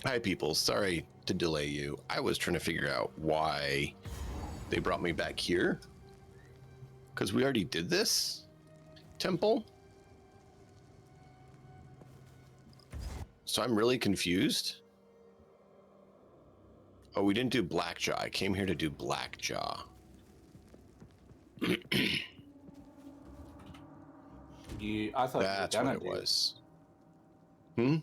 Hi, people. Sorry to delay you. I was trying to figure out why they brought me back here. Because we already did this temple. So I'm really confused. Oh, we didn't do Blackjaw. I came here to do Blackjaw. I thought That's you were what gonna it was. Hmm?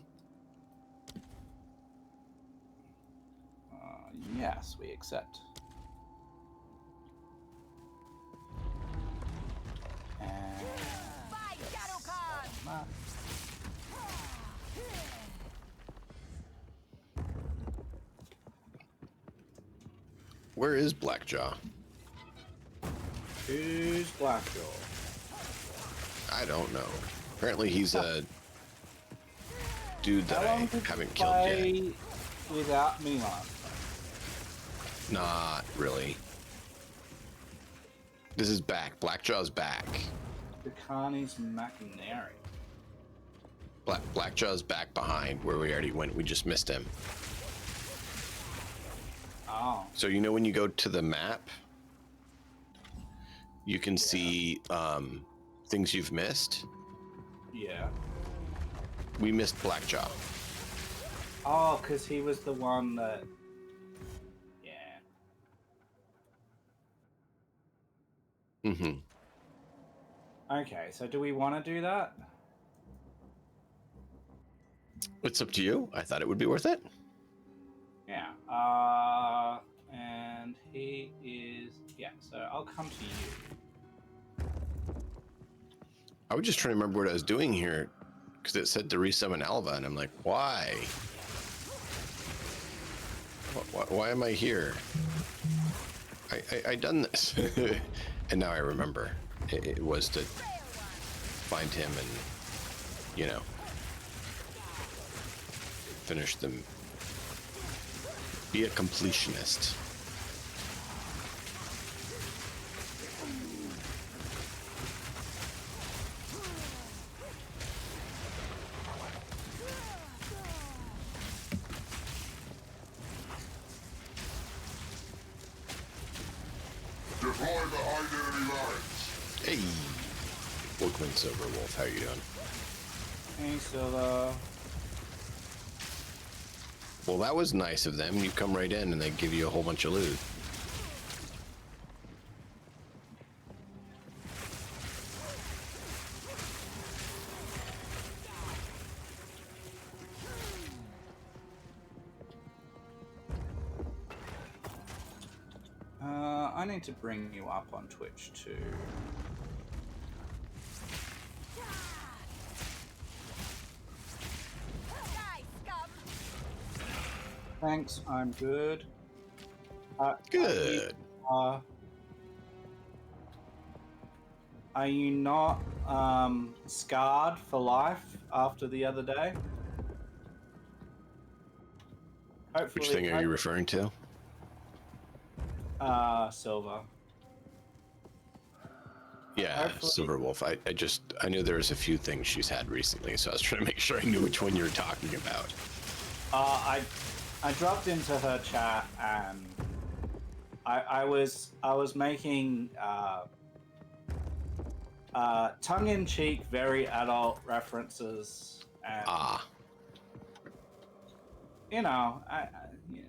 Yes, we accept. And Where is Blackjaw? who's Blackjaw? I don't know. Apparently he's a dude that I haven't killed yet. Without me, man. Not really. This is back. Blackjaw's back. Bikani's Makinari. Blackjaw's back behind where we already went. We just missed him. Oh. So you know when you go to the map, you can see things you've missed. Yeah. We missed Blackjaw. Oh, because he was the one that... Yeah. Mm-hmm. Okay, so do we want to do that? It's up to you. I thought it would be worth it. Yeah. And he is... Yeah, so I'll come to you. I was just trying to remember what I was doing here because it said to resummon Alva, and I'm like, why? Why am I here? I done this. And now I remember. It was to find him and, you know, finish them. Be a completionist. Deploy behind enemy lines. Hey, Wolfman Silverwolf, how you doing? Hey, Silva. Well, that was nice of them. You come right in and they give you a whole bunch of loot. I need to bring you up on Twitch too. Thanks, I'm good. Good. Are you not scarred for life after the other day? Hopefully, Which thing are you referring to? Silver. Yeah, Hopefully. Silverwolf. I knew there was a few things she's had recently, so I was trying to make sure I knew which one you were talking about. I dropped into her chat and I was making tongue-in-cheek, very adult references, and you know, yeah.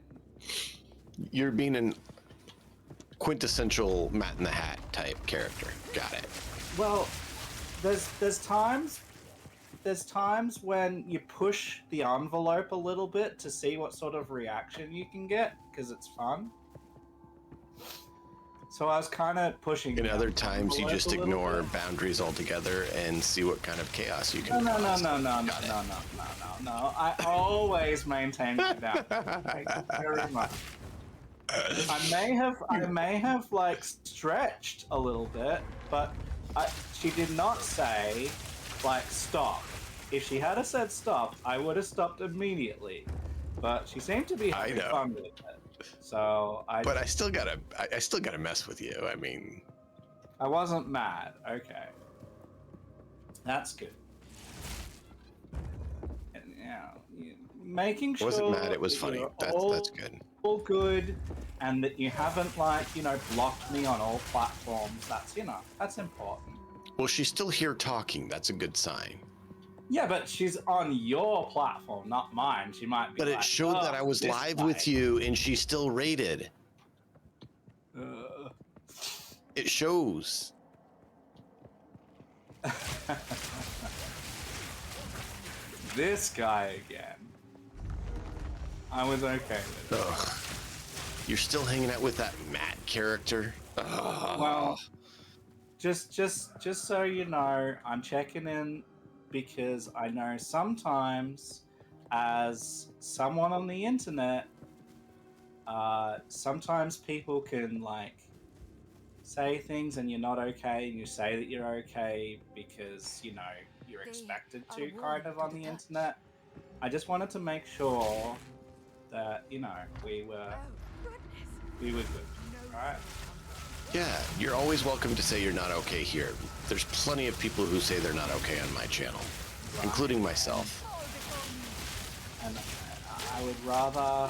You're being an quintessential Matt in the Hat type character. Got it. Well, there's times when you push the envelope a little bit to see what sort of reaction you can get, because it's fun. So I was kind of pushing. And other times you just ignore boundaries altogether and see what kind of chaos you can cause. No. I always maintain my boundaries. Thank you very much. I may have like stretched a little bit, but she did not say like stop. If she had said stop, I would have stopped immediately. But she seemed to be having fun with it. So I still gotta mess with you. I mean, I wasn't mad. Okay, that's good. And, making I sure wasn't mad. It was that funny. you're That's good. all good, and that you haven't like blocked me on all platforms. That's that's important. Well, she's still here talking. That's a good sign. Yeah, but she's on your platform, not mine. She might be But it like, showed that I was this live guy. with you, and she still rated. Uh, It shows. this guy again. I was okay with it. Ugh. You're still hanging out with that Matt character? Ugh. Well, just so you know, I'm checking in because I know sometimes, as someone on the internet, sometimes people can like say things and you're not okay, and you say that you're okay because you're expected to, kind of, on the internet. I just wanted to make sure that we were good. All right. Yeah, you're always welcome to say you're not okay here. There's plenty of people who say they're not okay on my channel, including myself. And I would rather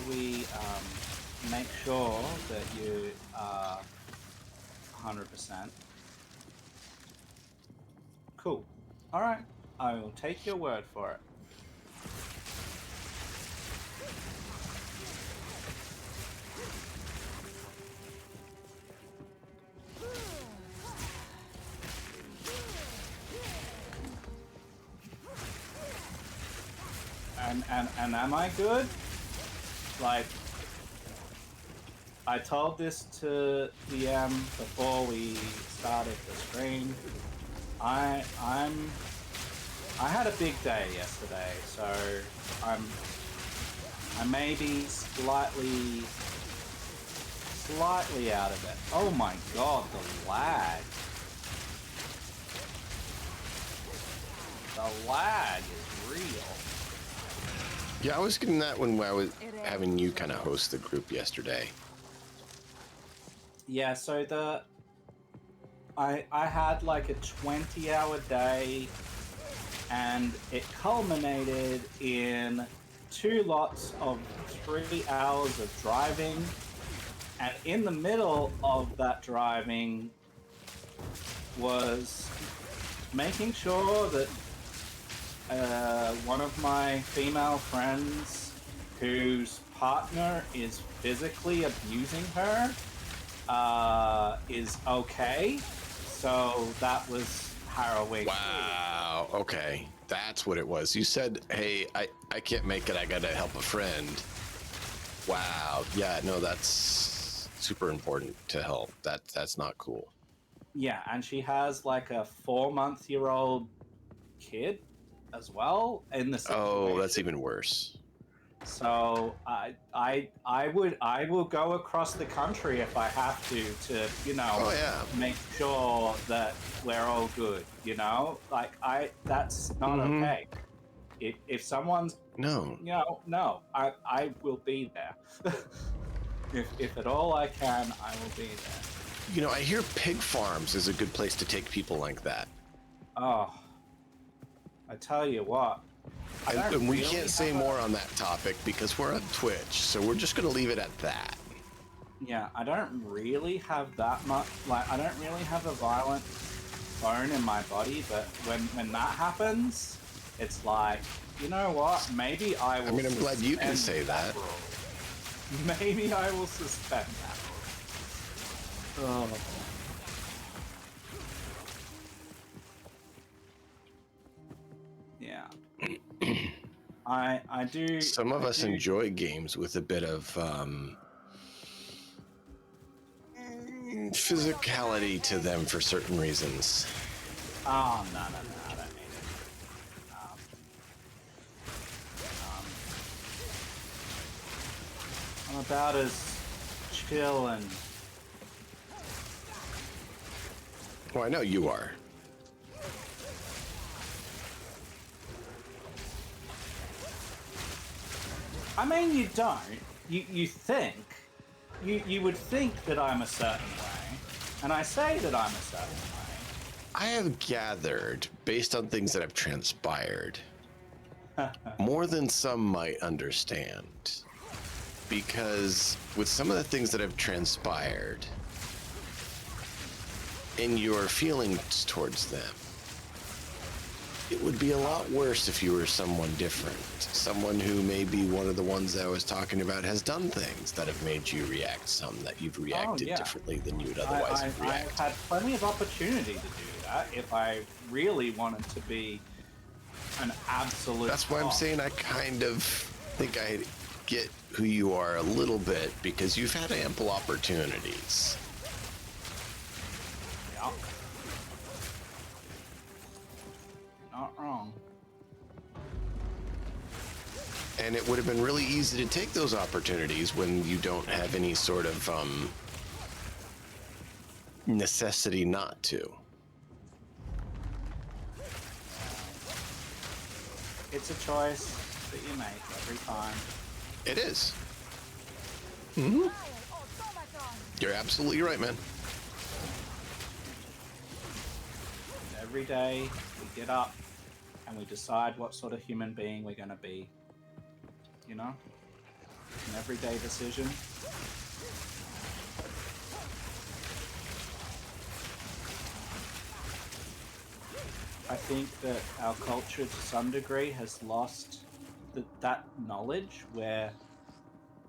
we make sure that you are 100%. Cool. All right. I will take your word for it. And am I good? Like, I told this to DM before we started the stream. I had a big day yesterday, so I may be slightly out of it. Oh my god, the lag. The lag is real. Yeah, I was getting that when I was having you kind of host the group yesterday. Yeah, so I had like a 20-hour day, and it culminated in 2 lots of 3 hours of driving, and in the middle of that driving was making sure that one of my female friends whose partner is physically abusing her is okay. So that was harrowing. Wow. Okay. That's what it was. You said, hey, I can't make it. I got to help a friend. Wow. Yeah, no, that's super important to help. That's not cool. Yeah, and she has like a 4-month-old kid as well in the situation. Oh, that's even worse. So I will go across the country if I have to Oh, yeah. make sure that we're all good. Like that's not okay. If someone's No. no, I will be there. if at all I can, I will be there. I hear pig farms is a good place to take people like that. Oh, I tell you what. And we can't say more on that topic because we're on Twitch, so we're just going to leave it at that. Yeah, I don't really have that much. Like, I don't really have a violent bone in my body, but when that happens, it's like, you know what? Maybe I will. I mean, I'm glad you can say that. Maybe I will suspend that. Oh. Yeah. I do. Some of us enjoy games with a bit of physicality to them for certain reasons. Oh, no, I don't need it. I'm about as chill and... Well, I know you are. I mean, you don't. You think. You would think that I'm a certain way. And I say that I'm a certain way. I have gathered, based on things that have transpired, more than some might understand. Because with some of the things that have transpired, and your feelings towards them, it would be a lot worse if you were someone different. Someone who maybe one of the ones that I was talking about has done things that have made you react some that you've reacted differently than you would otherwise have reacted. I've had plenty of opportunity to do that if I really wanted to be an absolute. That's why I'm saying I kind of think I get who you are a little bit because you've had ample opportunities. Yeah. Not wrong. And it would have been really easy to take those opportunities when you don't have any sort of necessity not to. It's a choice that you make every time. It is. Mm-hmm. You're absolutely right, man. Every day we get up and we decide what sort of human being we're going to be. You know? An everyday decision. I think that our culture to some degree has lost that knowledge where,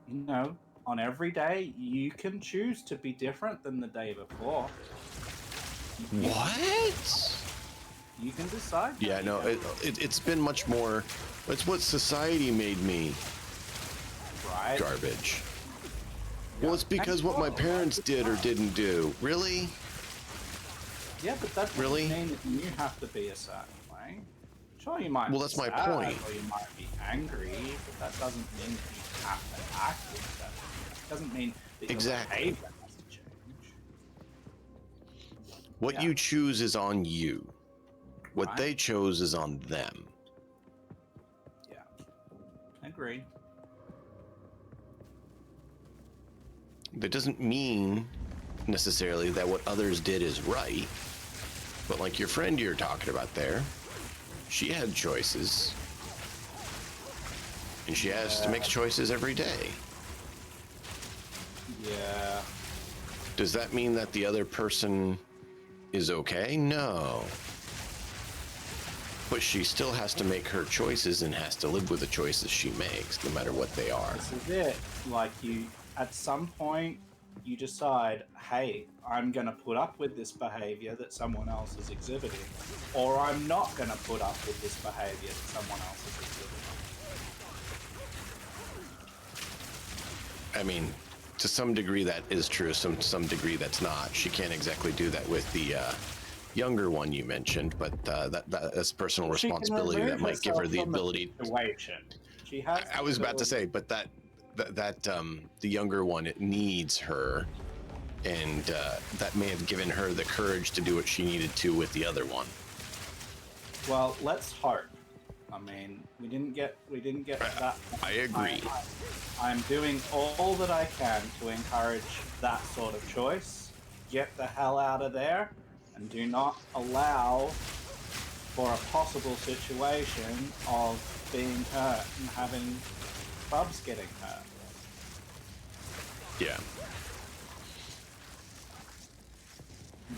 you know, on every day you can choose to be different than the day before. What? You can decide. Yeah, no, it's been much more. It's what society made me. Right. Garbage. Well, it's because what my parents did or didn't do. Really? Yeah, but that doesn't really mean that you have to be a certain way. Sure, you might. Well, that's my sad, point. Or you might be angry, but that doesn't mean that you have to act with that. It doesn't mean that your behavior has to change. What you choose is on you. What they chose is on them. Yeah. Agree. That doesn't mean necessarily that what others did is right. But like your friend you're talking about there, she had choices. And she has to make choices every day. Yeah. Does that mean that the other person is okay? No. But she still has to make her choices and has to live with the choices she makes, no matter what they are. This is it. Like you, at some point, you decide, hey, I'm going to put up with this behavior that someone else is exhibiting, or I'm not going to put up with this behavior that someone else is exhibiting. I mean, to some degree that is true, some degree that's not. She can't exactly do that with the younger one you mentioned, but that's personal responsibility that might give her the ability. She has. I was about to say, but that the younger one, it needs her, and that may have given her the courage to do what she needed to with the other one. Well, let's hope. I mean, we didn't get that. I agree. I'm doing all that I can to encourage that sort of choice. Get the hell out of there, and do not allow for a possible situation of being hurt and having clubs getting hurt. Yeah.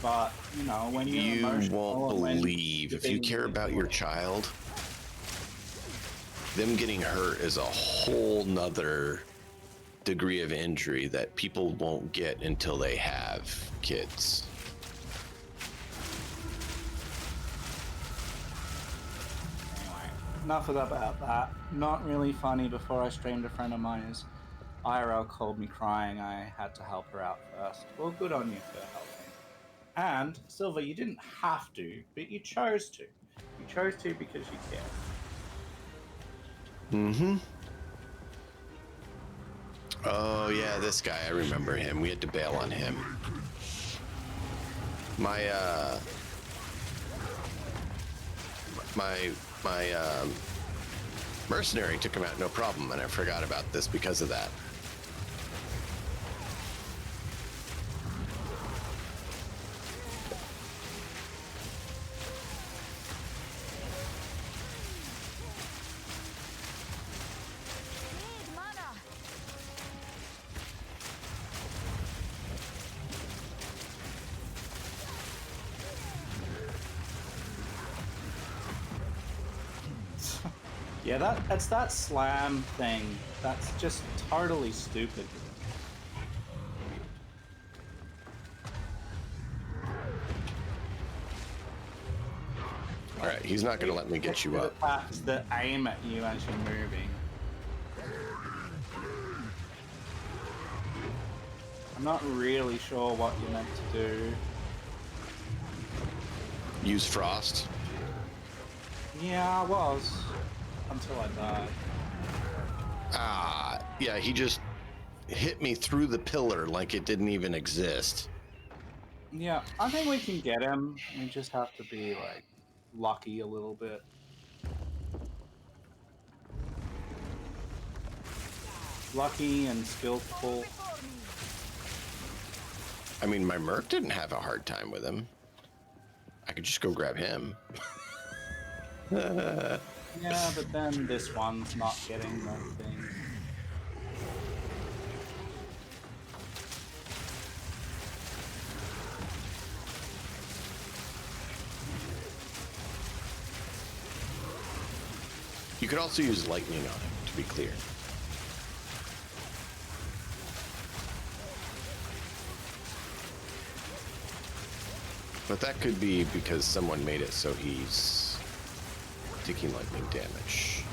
But, you know, when you're you emotional, won't believe, if you care about your child, them getting hurt is a whole nother degree of injury that people won't get until they have kids. Anyway, enough about that. Not really funny. Before I streamed, a friend of mine's IRL called me crying. I had to help her out first. Well, good on you for helping. And, Silver, you didn't have to, but you chose to. You chose to because you care. Mm-hmm. Oh, yeah, this guy, I remember him. We had to bail on him. My mercenary took him out no problem, and I forgot about this because of that. Yeah, that's that slam thing. That's just totally stupid. All right, he's not going to let me get you up. Attacks that aim at you as you're moving. I'm not really sure what you're meant to do. Use frost. Yeah, I was. Until I died. Ah, yeah, he just hit me through the pillar like it didn't even exist. Yeah, I think we can get him. We just have to be, like, lucky a little bit. Lucky and skillful. I mean, my merc didn't have a hard time with him. I could just go grab him. Yeah, but then this one's not getting the thing. You could also use lightning on him, to be clear. But that could be because someone made it so he's taking lightning damage.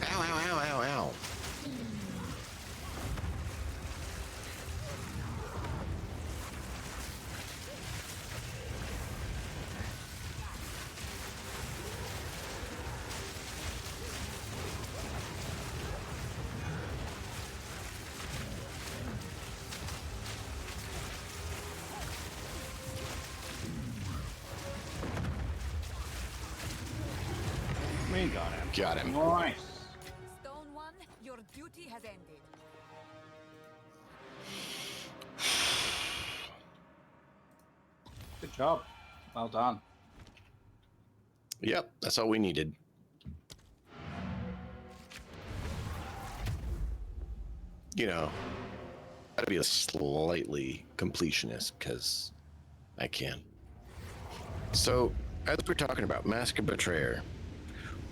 Ow, ow, ow, ow, ow. We got him. Got him. Nice. Stone One, your duty has ended. Good job. Well done. Yep, that's all we needed. You know, gotta be a slightly completionist because I can. So, as we're talking about Mask of Betrayer,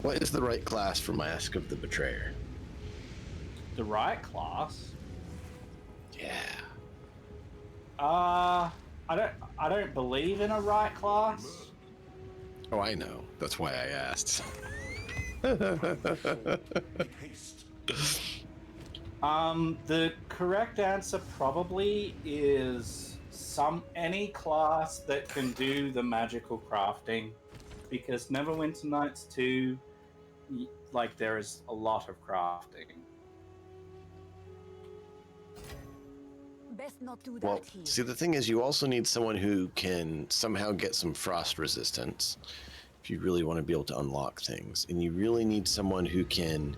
what is the right class for Mask of the Betrayer? The right class? Yeah. I don't believe in a right class. Oh, I know. That's why I asked. Haste. The correct answer probably is any class that can do the magical crafting, because Neverwinter Nights 2, like, there is a lot of crafting. Best not do that Well, here. see, the thing is, you also need someone who can somehow get some frost resistance if you really want to be able to unlock things. And you really need someone who can,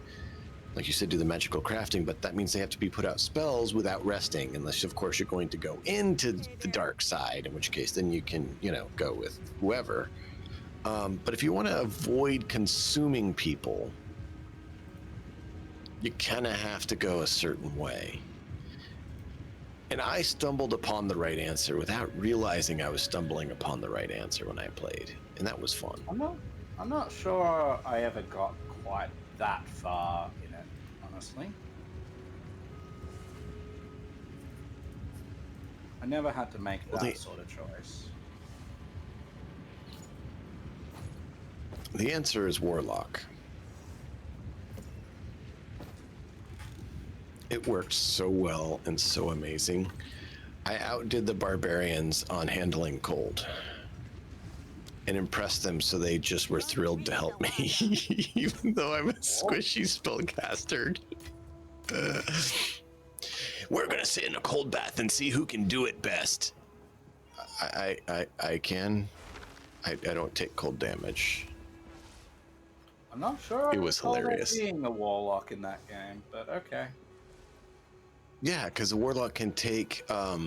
like you said, do the magical crafting, but that means they have to be put out spells without resting, unless, of course, you're going to go into the dark side, in which case then you can, go with whoever. But if you want to avoid consuming people, you kind of have to go a certain way. And I stumbled upon the right answer without realizing I was stumbling upon the right answer when I played, and that was fun. I'm not sure I ever got quite that far in it, honestly. I never had to make that sort of choice. The answer is Warlock. It worked so well and so amazing. I outdid the barbarians on handling cold and impressed them, so they just were thrilled to help me, even though I'm a squishy spellcaster. We're gonna sit in a cold bath and see who can do it best. I can. I don't take cold damage. I'm not sure. It was hilarious. Being a warlock in that game, but okay. Yeah, because the warlock can take a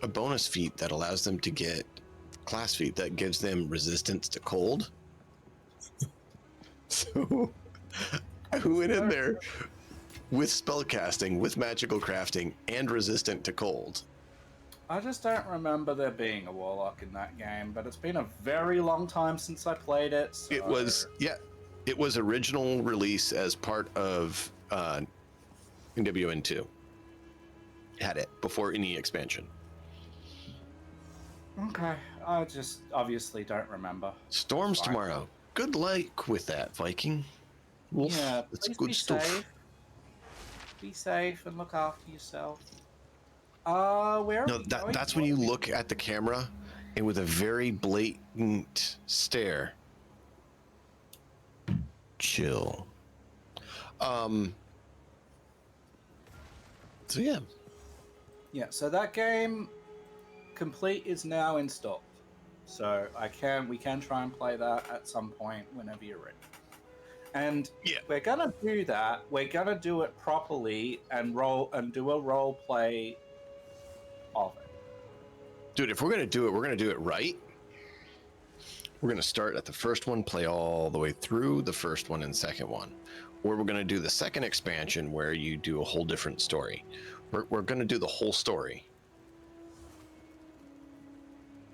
bonus feat that allows them to get class feat that gives them resistance to cold. So I went in there with spellcasting, with magical crafting, and resistant to cold. I just don't remember there being a warlock in that game, but it's been a very long time since I played it. So... It was, yeah, it was original release as part of NWN2. Had it before any expansion. Okay, I just obviously don't remember. Storms Fine. tomorrow. Good luck with that, Viking. Wolf, Yeah, it's please good be stuff. safe. Be safe and look after yourself. Where are No, we going? that's when you look at the camera and with a very blatant stare. Chill. So yeah. Yeah, so that game complete is now installed. So we can try and play that at some point whenever you're ready. And Yeah. we're gonna do that. We're gonna do it properly and do a role play of it. Dude, if we're gonna do it, we're gonna do it right. We're gonna start at the first one, play all the way through the first one and second one. Or we're gonna do the second expansion where you do a whole different story. We're gonna do the whole story.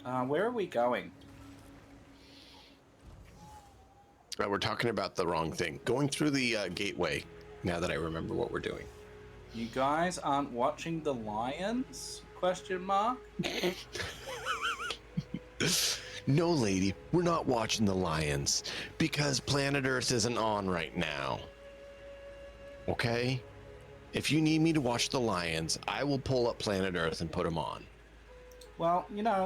Where are we going? We're talking about the wrong thing. Going through the gateway, now that I remember what we're doing. You guys aren't watching the Lions? Question mark. No, lady, we're not watching the Lions because Planet Earth isn't on right now. Okay? If you need me to watch the Lions, I will pull up Planet Earth and put them on. Well,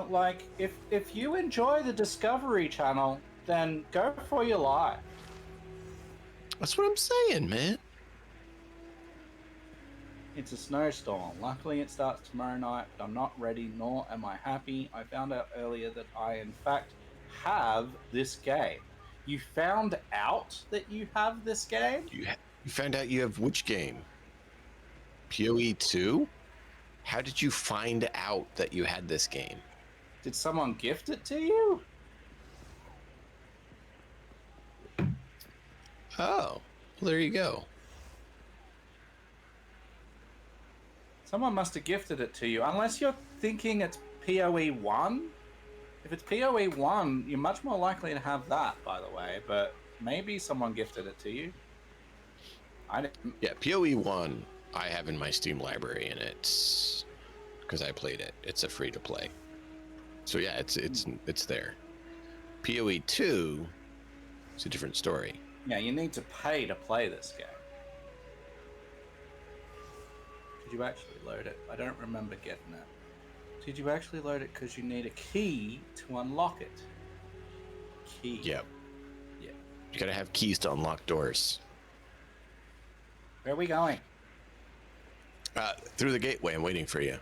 like if you enjoy the Discovery Channel, then go for your life. That's what I'm saying, man. It's a snowstorm. Luckily, it starts tomorrow night, but I'm not ready, nor am I happy. I found out earlier that I, in fact, have this game. You found out that you have this game? You found out you have which game? PoE2? How did you find out that you had this game? Did someone gift it to you? Oh, well, there you go. Someone must have gifted it to you, unless you're thinking it's PoE1. If it's PoE1, you're much more likely to have that, by the way, but maybe someone gifted it to you. I didn't. Yeah, PoE1 I have in my Steam library, and it's because I played it. It's a free to play. So yeah, it's there. PoE2 is a different story. Yeah, you need to pay to play this game. Did you actually load it? I don't remember getting it. Did you actually load it because you need a key to unlock it? Key. Yep. Yeah. You gotta have keys to unlock doors. Where are we going? Through the gateway. I'm waiting for you.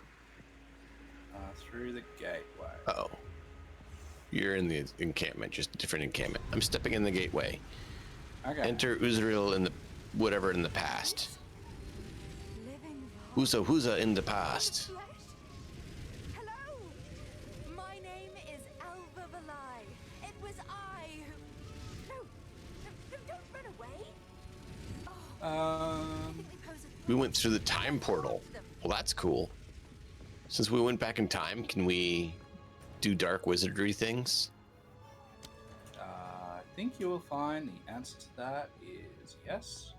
Through the gateway. Uh-oh. You're in the encampment, just a different encampment. I'm stepping in the gateway. Okay. Enter Uzrael in the whatever in the past. Living Who's in the past. flesh. Hello. My name is Alva Valai. It was I who. No, don't run away. I think they pose a We went through the time portal. Well, that's cool. Since we went back in time, can we do dark wizardry things? I think you will find the answer to that is yes.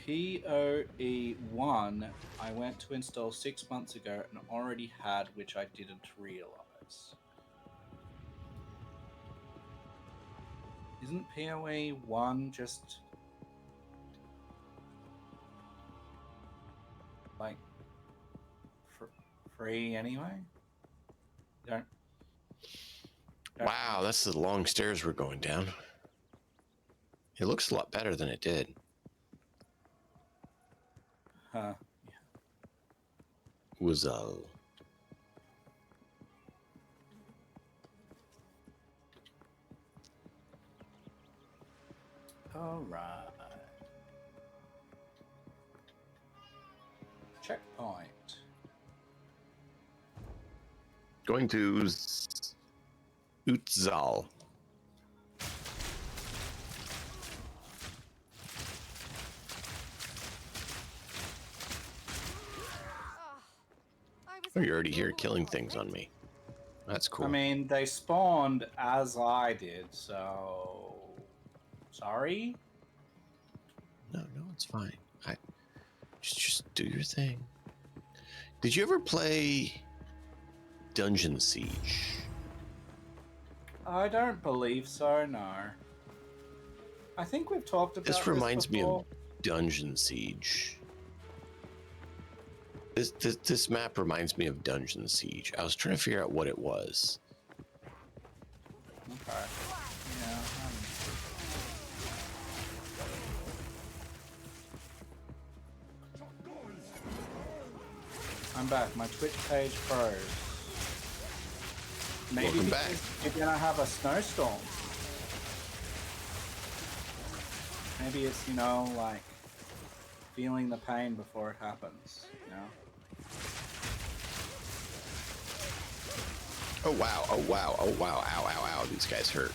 PoE1 I went to install 6 months ago and already had, which I didn't realize. Isn't PoE1 just like free anyway? Don't. Wow, that's the long stairs we're going down. It looks a lot better than it did. Huh. Was All right. Checkpoint. Going to Utzal. I was Oh, you're already hoping here you were killing on things it. on me. That's cool. I mean, they spawned as I did, so sorry. No, it's fine. I just do your thing. Did you ever play Dungeon Siege? I don't believe so. No. I think we've talked about This reminds me before. of Dungeon Siege. This map reminds me of Dungeon Siege. I was trying to figure out what it was. Okay. Yeah. I'm back. My Twitch page froze. Maybe Welcome because back. you're gonna have a snowstorm. Maybe it's, you know, like feeling the pain before it happens, you know? Oh wow, oh wow, oh wow, ow, ow, ow, these guys hurt.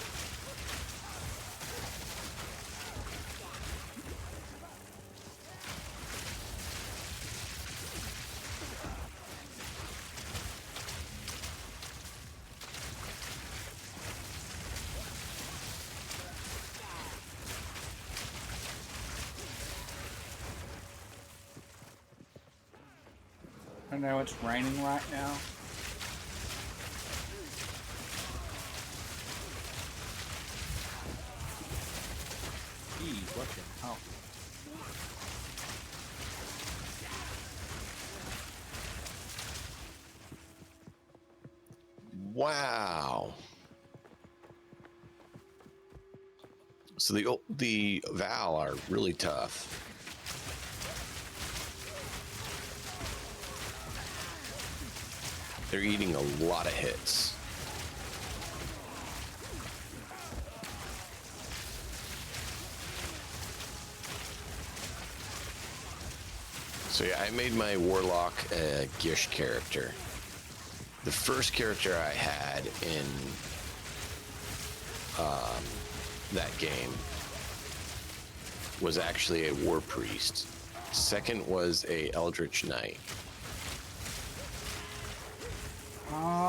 I know it's raining right now. Gee, what the hell? Wow. So the Val are really tough. They're eating a lot of hits. So yeah, I made my Warlock a Gish character. The first character I had in that game was actually a War Priest. Second was a Eldritch Knight.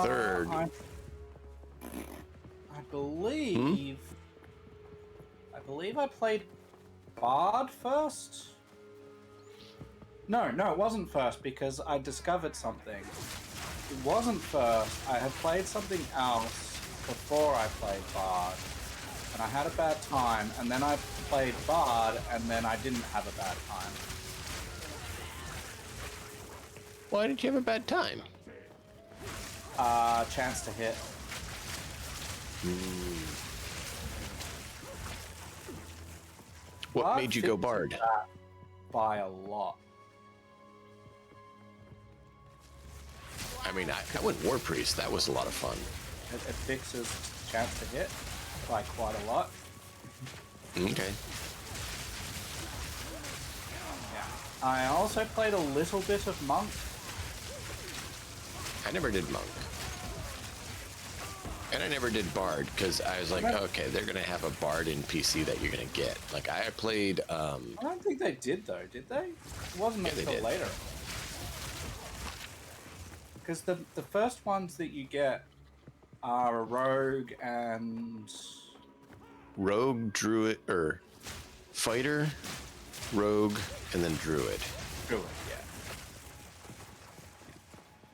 Third, I believe. I believe I played Bard first. No, it wasn't first because I discovered something. It wasn't first. I had played something else before I played Bard, and I had a bad time. And then I played Bard, and then I didn't have a bad time. why did you have a bad time? Chance to hit. What Bard made you go fixes Bard? that by a lot. I mean, I went War Priest. That was a lot of fun. It fixes chance to hit by quite a lot. Okay. Yeah. I also played a little bit of Monk. I never did Monk. And I never did Bard because I was like, okay, they're going to have a Bard in PC that you're going to get. Like, I played... I don't think they did though, did they? It wasn't Yeah, they until did. later. Because the first ones that you get are a rogue and Rogue, Druid, or Fighter, Rogue, and then Druid. druid,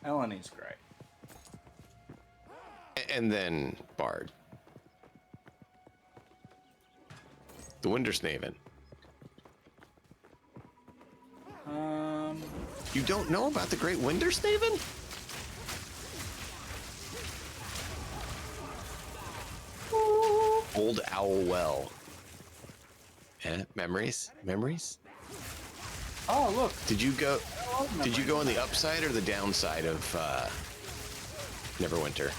yeah. Eleni's great. And then Bard. The Wintersnaven. You don't know about the Great Wintersnaven? Old Owl Well. Yeah, memories? Memories? Oh look, Did you go oh, Did you go on the upside or the downside of Neverwinter?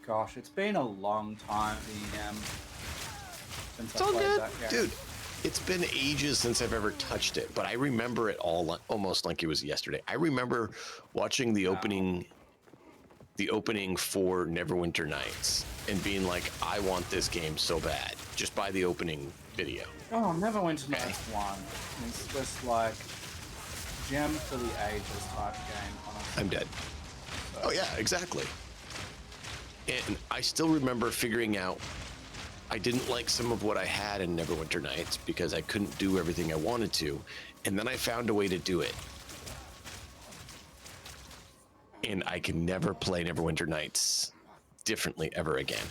Gosh, it's been a long time, since It's I all played good. that game. Dude, It's been ages since I've ever touched it, but I remember it all almost like it was yesterday. I remember watching the opening for Neverwinter Nights and being like, I want this game so bad, just by the opening video. Oh, Neverwinter Nights 1. It's just like gem for the ages type game, honestly. I'm dead. Oh yeah, exactly. And I still remember figuring out I didn't like some of what I had in Neverwinter Nights because I couldn't do everything I wanted to, and then I found a way to do it. And I can never play Neverwinter Nights differently ever again.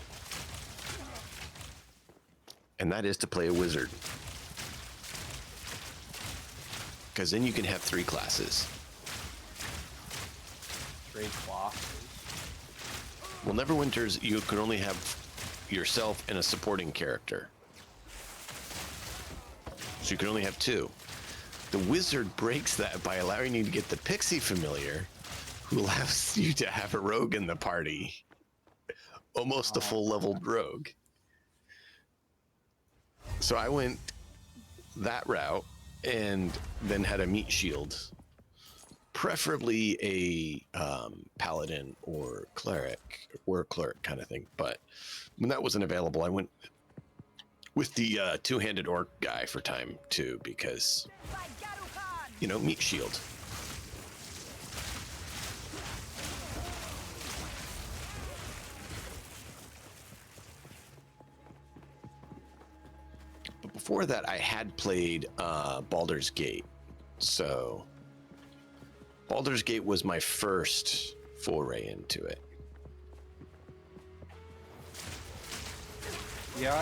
And that is to play a wizard. Because then you can have 3 classes. 3 classes. Well, Neverwinter's, you can only have yourself and a supporting character. So you can only have 2. The wizard breaks that by allowing you to get the pixie familiar, who allows you to have a rogue in the party. Almost a full leveled rogue. So I went that route and then had a meat shield. Preferably a paladin or cleric, or a cleric kind of thing. But when that wasn't available, I went with the 2-handed orc guy for time too, because, you know, meat shield. But before that, I had played Baldur's Gate. So Baldur's Gate was my first foray into it. Yeah,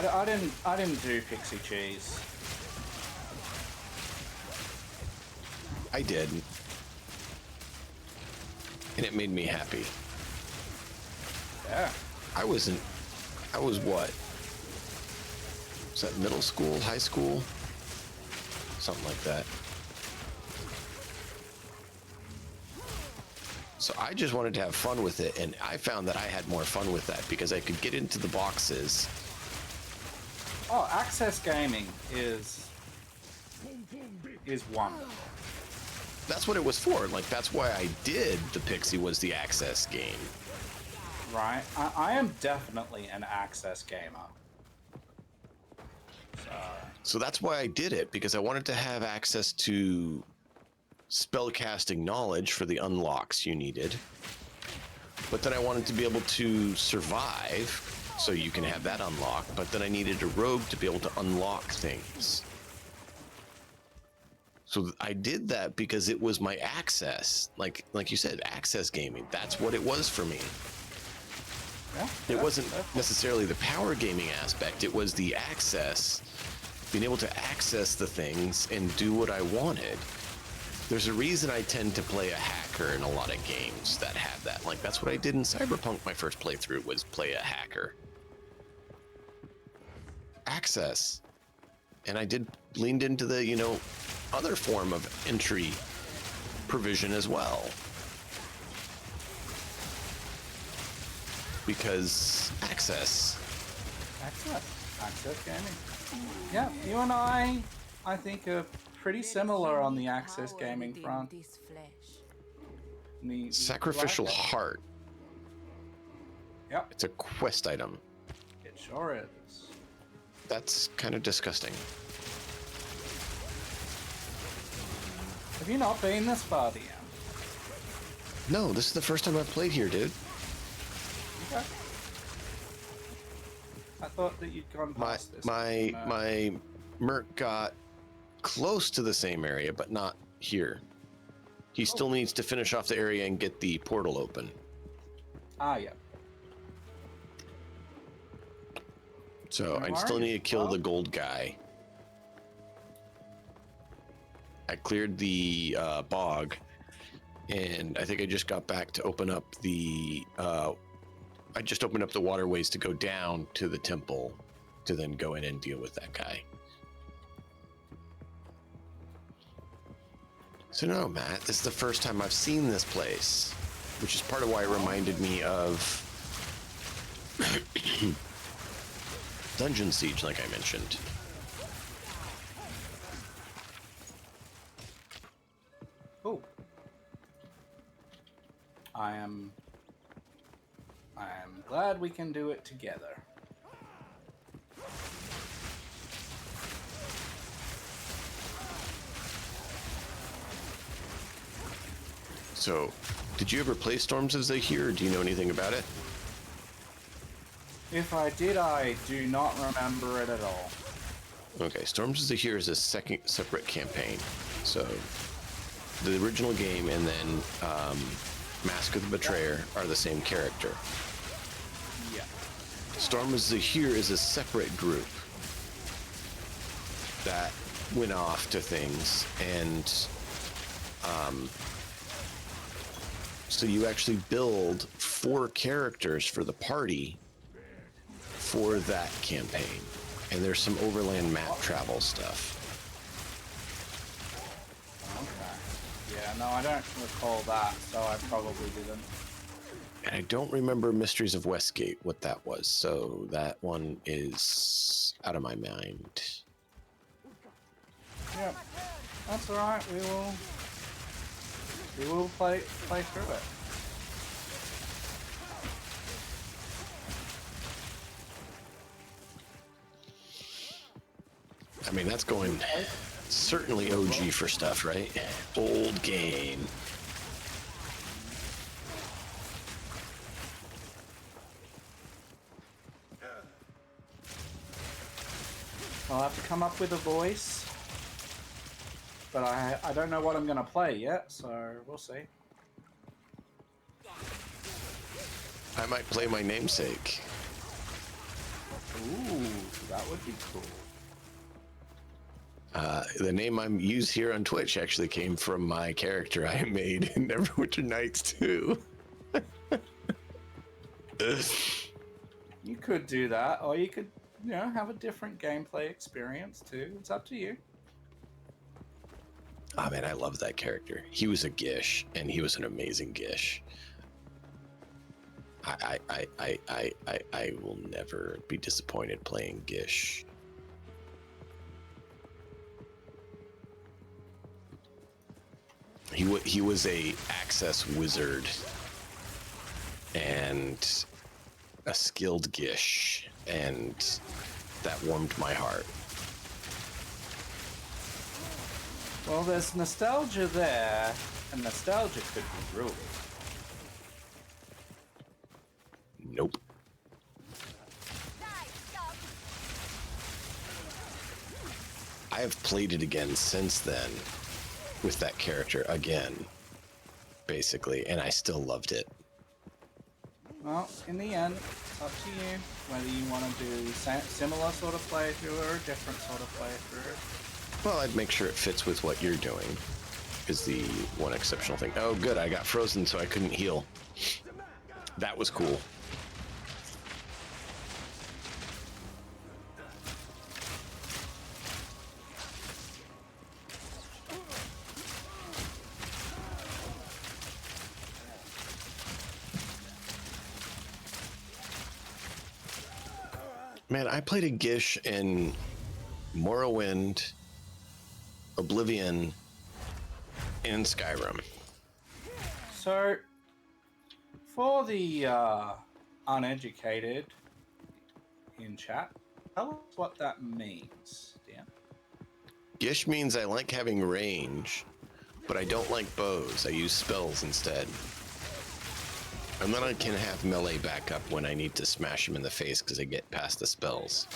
I didn't do pixie cheese. I did. And it made me happy. Yeah. I was what? Was that middle school, high school? Something like that. So I just wanted to have fun with it, and I found that I had more fun with that because I could get into the boxes. Oh, access gaming is wonderful. That's what it was for. Like, that's why I did the Pixie, was the access game. Right. I am definitely an access gamer. So that's why I did it, because I wanted to have access to spellcasting knowledge for the unlocks you needed. But then I wanted to be able to survive, so you can have that unlocked. But then I needed a rogue to be able to unlock things. So I did that because it was my access. Like you said, access gaming. That's what it was for me. Yeah, It wasn't necessarily the power gaming aspect. It was the access, being able to access the things and do what I wanted. There's a reason I tend to play a hacker in a lot of games that have that. Like, that's what I did in Cyberpunk. My first playthrough was play a hacker. Access. And I leaned into the, you know, other form of entry provision as well. Because access. Access gaming. Yeah, you and I think, are pretty similar on the access gaming front. The Sacrificial heart. Yep, It's a quest item. it sure is. That's kind of disgusting. Have you not been this far, DM? No, this is the first time I've played here, dude. Okay. I thought that you'd gone past this. My Merc got close to the same area, but not here. He still needs to finish off the area and get the portal open. Ah, yeah. So I Where still are need you? to kill Oh. the gold guy. I cleared the bog, and I think I just got back to open up the. I just opened up the waterways to go down to the temple, to then go in and deal with that guy. So no, Matt, this is the first time I've seen this place, which is part of why it reminded me of Dungeon Siege, like I mentioned. Cool. I am glad we can do it together. So, did you ever play Storms as they Hear, or do you know anything about it? If I did, I do not remember it at all. Okay, Storms as they Hear is a second separate campaign. So, the original game and then Mask of the Betrayer are the same character. Yeah. Storm as they Hear is a separate group that went off to things, and so you actually build 4 characters for the party for that campaign, and there's some overland map travel stuff. Okay. Yeah, no, I don't recall that, so I probably didn't. And I don't remember Mysteries of Westgate, what that was, so that one is out of my mind. Yep. That's alright, we will play through it. I mean, that's going certainly OG for stuff, right? Old game. I'll have to come up with a voice, but I don't know what I'm going to play yet, so we'll see. I might play my namesake. Ooh, that would be cool. The name I'm used here on Twitch actually came from my character I made in Neverwinter Nights 2. You could do that, or you could, have a different gameplay experience too. It's up to you. Oh man, I love that character. He was a Gish, and he was an amazing Gish. I will never be disappointed playing Gish. He was a access wizard and a skilled Gish, and that warmed my heart. Well, there's nostalgia there, and nostalgia could be ruined. Nope. I have played it again since then with that character again, basically, and I still loved it. Well, in the end, it's up to you whether you want to do similar sort of playthrough or a different sort of playthrough. Well, I'd make sure it fits with what you're doing, is the one exceptional thing. Oh, good, I got frozen so I couldn't heal. That was cool. Man, I played a Gish in Morrowind, Oblivion, and Skyrim. So, for the uneducated in chat, tell us what that means, Dan. Gish means I like having range, but I don't like bows. I use spells instead. And then I can have melee backup when I need to smash him in the face because I get past the spells.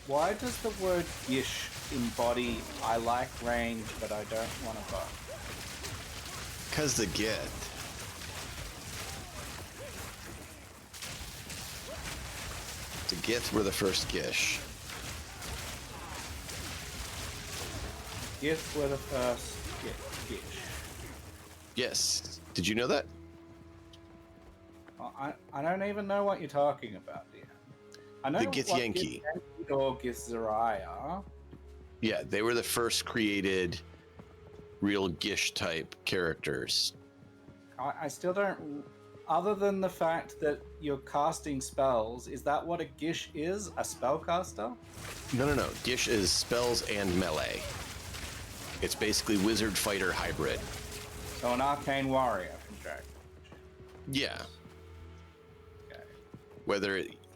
Why does the word Gish embody I like range, but I don't want to bow? Because the Gith. The Gith were the first Gish. Gish were the first Gish. Yes. Did you know that? Well, I don't even know what you're talking about, dear. I know The Githyanki. Or Githzerai. Yeah, they were the first created real Gish type characters. I still don't. Other than the fact that you're casting spells, is that what a Gish is? A spellcaster? No. Gish is spells and melee. It's basically wizard fighter hybrid. So an arcane warrior from Dragon. Yeah. Okay.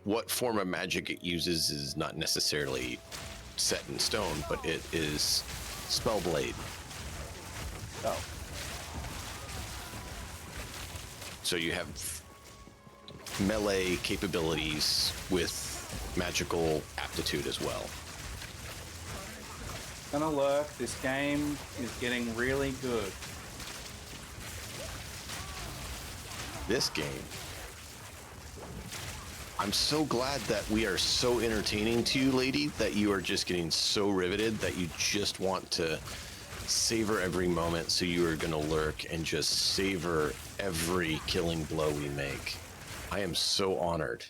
What form of magic it uses is not necessarily set in stone, but it is Spellblade. So So you have melee capabilities with magical aptitude as well. gonna lurk. This game is getting really good. This game, I'm so glad that we are so entertaining to you, lady, that you are just getting so riveted that you just want to savor every moment, so you are going to lurk and just savor every killing blow we make. I am so honored.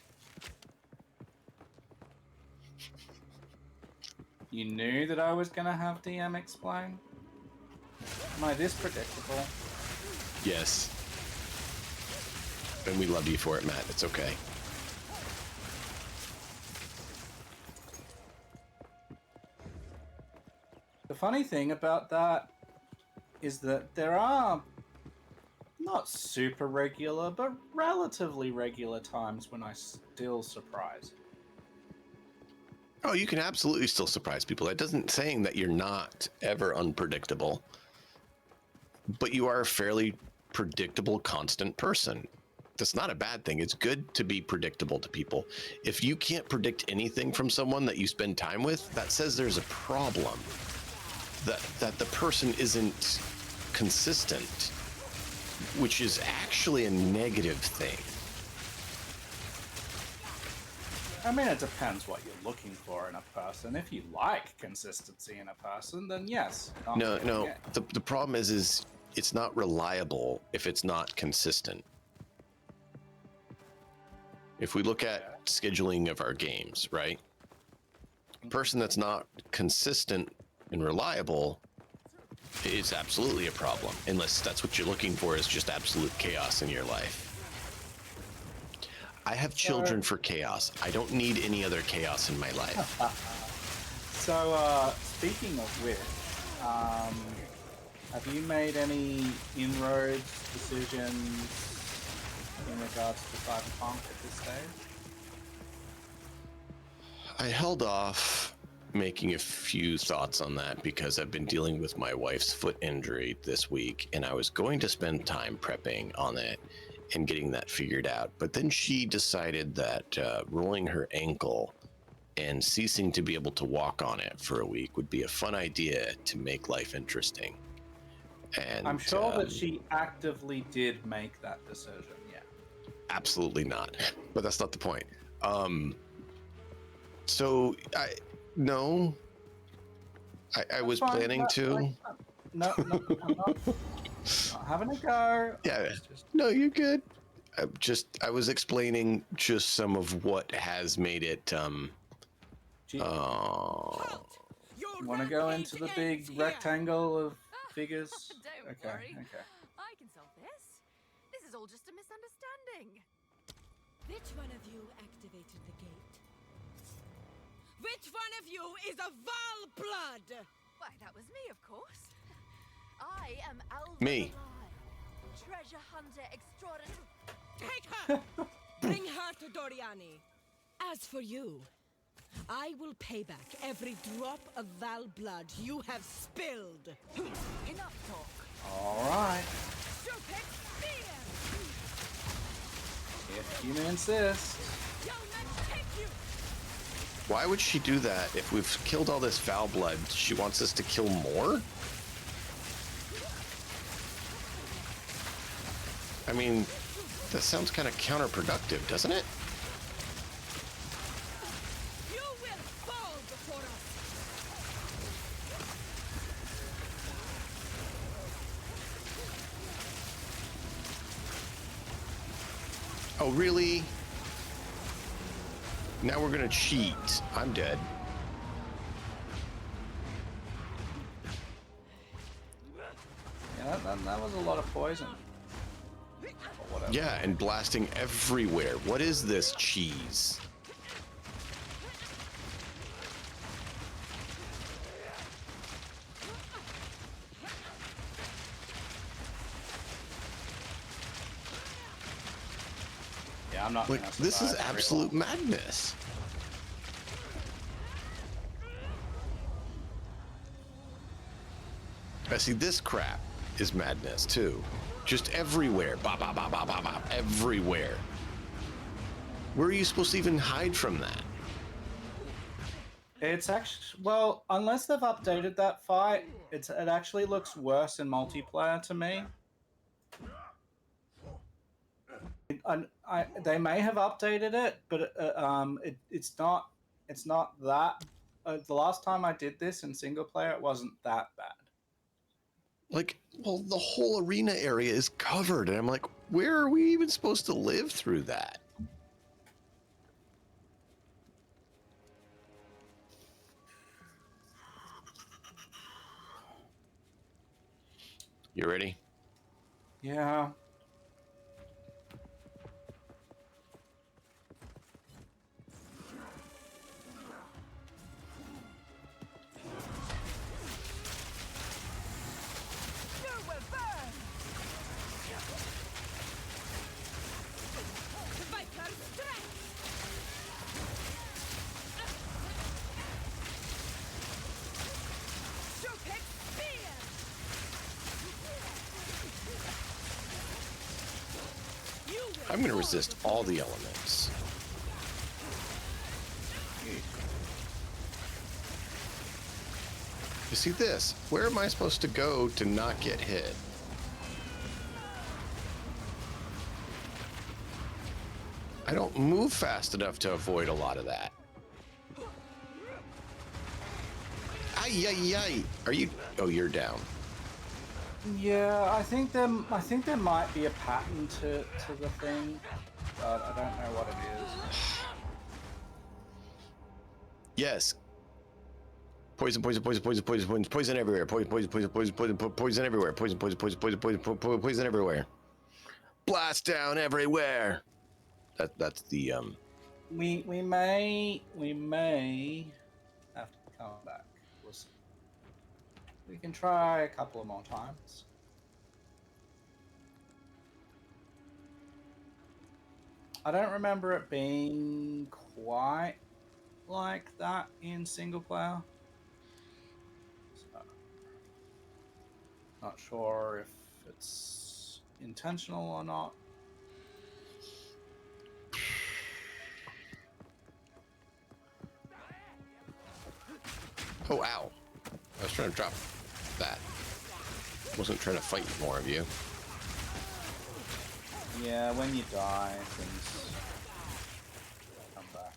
You knew that I was gonna have DM explain? Am I this predictable? Yes. And we love you for it, Matt. It's okay. The funny thing about that is that there are not super regular, but relatively regular times when I still surprise. Oh, you can absolutely still surprise people. That doesn't saying that you're not ever unpredictable, but you are a fairly predictable, constant person. That's not a bad thing. It's good to be predictable to people. If you can't predict anything from someone that you spend time with, that says there's a problem. That the person isn't consistent, which is actually a negative thing. I mean, it depends what you're looking for in a person. If you like consistency in a person, then yes. No. The problem is it's not reliable if it's not consistent. If we look at scheduling of our games, right? A person that's not consistent and reliable is absolutely a problem, unless that's what you're looking for, is just absolute chaos in your life. I have children for chaos. I don't need any other chaos in my life. So, speaking of which, have you made any inroads, decisions in regards to Cyberpunk at this stage? I held off making a few thoughts on that because I've been dealing with my wife's foot injury this week, and I was going to spend time prepping on it and getting that figured out. But then she decided that rolling her ankle and ceasing to be able to walk on it for a week would be a fun idea to make life interesting. And I'm sure that she actively did make that decision, yeah. Absolutely not. But that's not the point. I was Fine, planning to. No, I'm not having a go. Yeah. No, you're good. I was explaining just some of what has made it. You want to go into the big rectangle of figures? Don't worry. I can solve this. This is all just a misunderstanding. Which one of you activated the gate? Which one of you is a Val blood? Why, that was me, of course. I am Alva Me. Valai, treasure hunter extraordinary. Take her! Bring her to Doriani. As for you, I will pay back every drop of Val blood you have spilled. Enough talk. All right, Stupid fear! if you insist. Yo, let's take you! Why would she do that? If we've killed all this foul blood, she wants us to kill more? I mean, that sounds kind of counterproductive, doesn't it? You will fall before us. Oh, really? Now we're gonna cheat. I'm dead. Yeah, that was a lot of poison. But whatever. Yeah, and blasting everywhere. What is this cheese? I'm not. Like, gonna this is survive very absolute long. madness. I see this crap is madness too. Just everywhere. Bop, bop, bop, bop, bop, bop, everywhere. Where are you supposed to even hide from that? It's actually well, unless they've updated that fight, it actually looks worse in multiplayer to me. They may have updated it, but it's not that. The last time I did this in single player, it wasn't that bad. Like, well, the whole arena area is covered, and I'm like, where are we even supposed to live through that? You ready? Yeah. I'm going to resist all the elements. You see this? Where am I supposed to go to not get hit? I don't move fast enough to avoid a lot of that. Ay, ay, ay. Are you... Oh, you're down. Yeah, I think there might be a pattern to the thing, but I don't know what it is. Yes. Poison, poison, poison, poison, poison, poison, poison everywhere. Poison, poison, poison, poison, poison, poison everywhere. Poison, poison, poison, poison, poison, poison everywhere. Blast down everywhere. That's the We may have to come back. We'll see. We can try a couple of more times. I don't remember it being quite like that in single player. So, not sure if it's intentional or not. Oh, ow. I was trying to drop that. Wasn't trying to fight more of you. Yeah, when you die, things come back.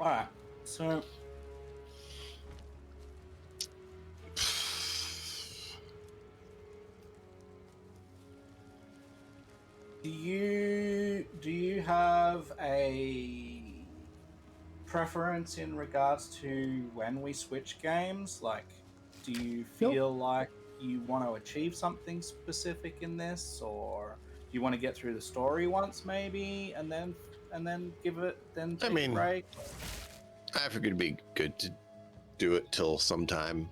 Alright, so do you have a preference in regards to when we switch games? Like, do you feel like you want to achieve something specific in this, or do you want to get through the story once maybe and then give it take a break? I figured it'd be good to do it till sometime.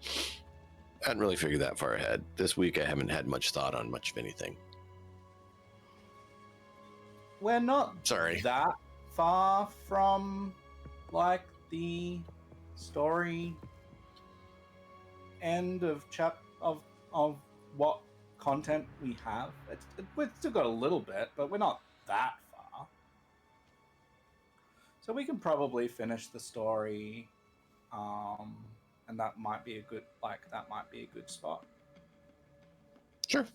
I hadn't really figured that far ahead. This week I haven't had much thought on much of anything. We're not Sorry. that far from like the story end of of what content we have. We've still got a little bit, but we're not that far. So we can probably finish the story, and that might be a good spot. Sure.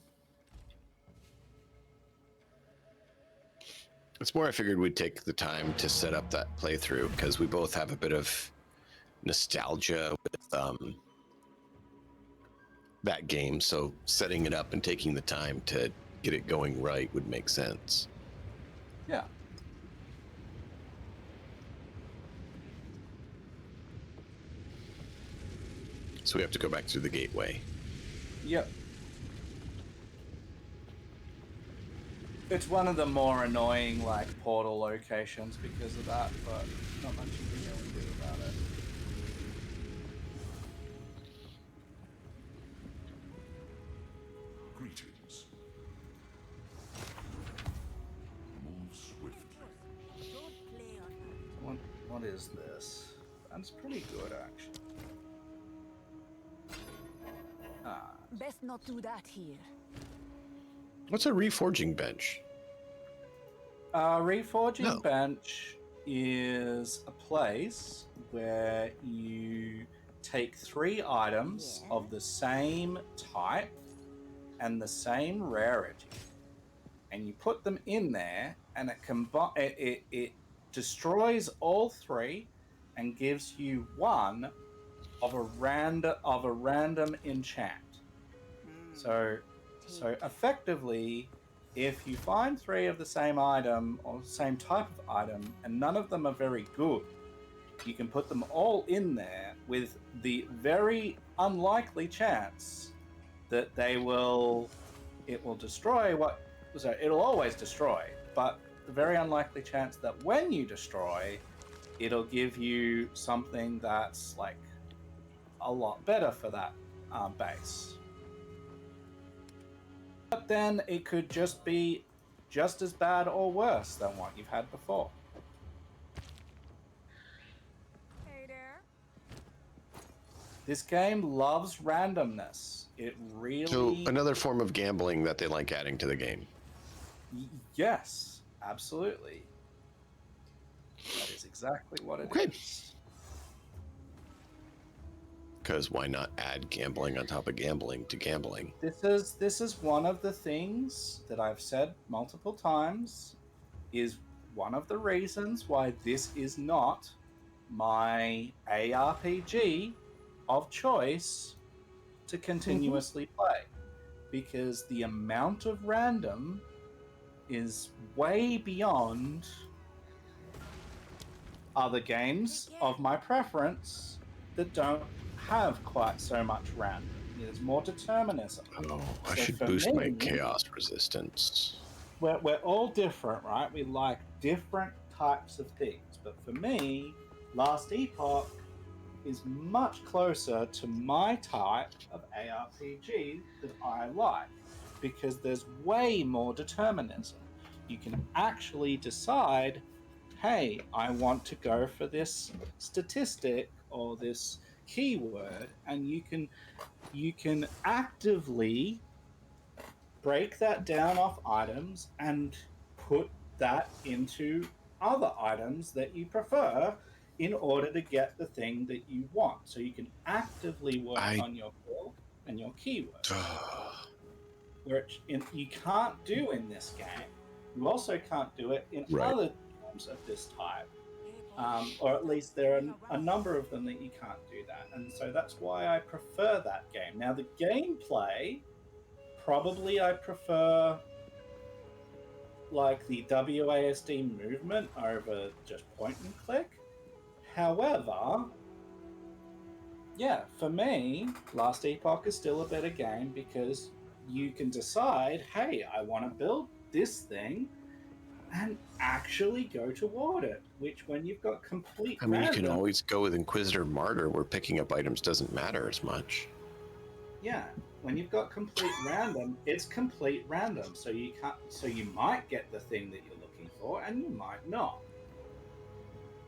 It's more I figured we'd take the time to set up that playthrough because we both have a bit of nostalgia with that game, so setting it up and taking the time to get it going right would make sense. Yeah. So we have to go back through the gateway. Yep. It's one of the more annoying like portal locations because of that, but not much you can really do about it. Greetings. Move swiftly. Don't play on her. What is this? That's pretty good actually. Ah, Best not do that here. What's a reforging bench? Reforging No. Bench is a place where you take 3 items Yeah. of the same type and the same rarity, and you put them in there, and it destroys all 3 and gives you 1 of a random enchant. So effectively, if you find 3 of the same item or same type of item and none of them are very good, you can put them all in there with the very unlikely chance that it will destroy what. So it'll always destroy, but the very unlikely chance that when you destroy, it'll give you something that's like a lot better for that base. But then it could just be just as bad or worse than what you've had before. Hey there. This game loves randomness. It So really. another form of gambling that they like adding to the game. Yes, absolutely. That is exactly what it is. Okay. Because why not add gambling on top of gambling to gambling? This is one of the things that I've said multiple times is one of the reasons why this is not my ARPG of choice to continuously play, because the amount of random is way beyond other games of my preference that don't have quite so much random. There's more determinism. Oh, I So should for boost my me- chaos resistance. We're all different, right? We like different types of things. But for me, Last Epoch is much closer to my type of ARPG that I like, because there's way more determinism. You can actually decide, hey, I want to go for this statistic or this keyword, and you can actively break that down off items and put that into other items that you prefer in order to get the thing that you want. So you can actively work on your build and your keyword, which you can't do in this game. You also can't do it in Right. other games of this type. Or at least there are a number of them that you can't do that. And so that's why I prefer that game. Now, the gameplay, probably I prefer like the WASD movement over just point and click. However, yeah, for me, Last Epoch is still a better game because you can decide, hey, I want to build this thing and actually go toward it, which when you've got complete I mean, you can random, always go with Inquisitor Martyr, where picking up items doesn't matter as much. yeah, when you've got complete random, it's complete random. So you might get the thing that you're looking for and you might not.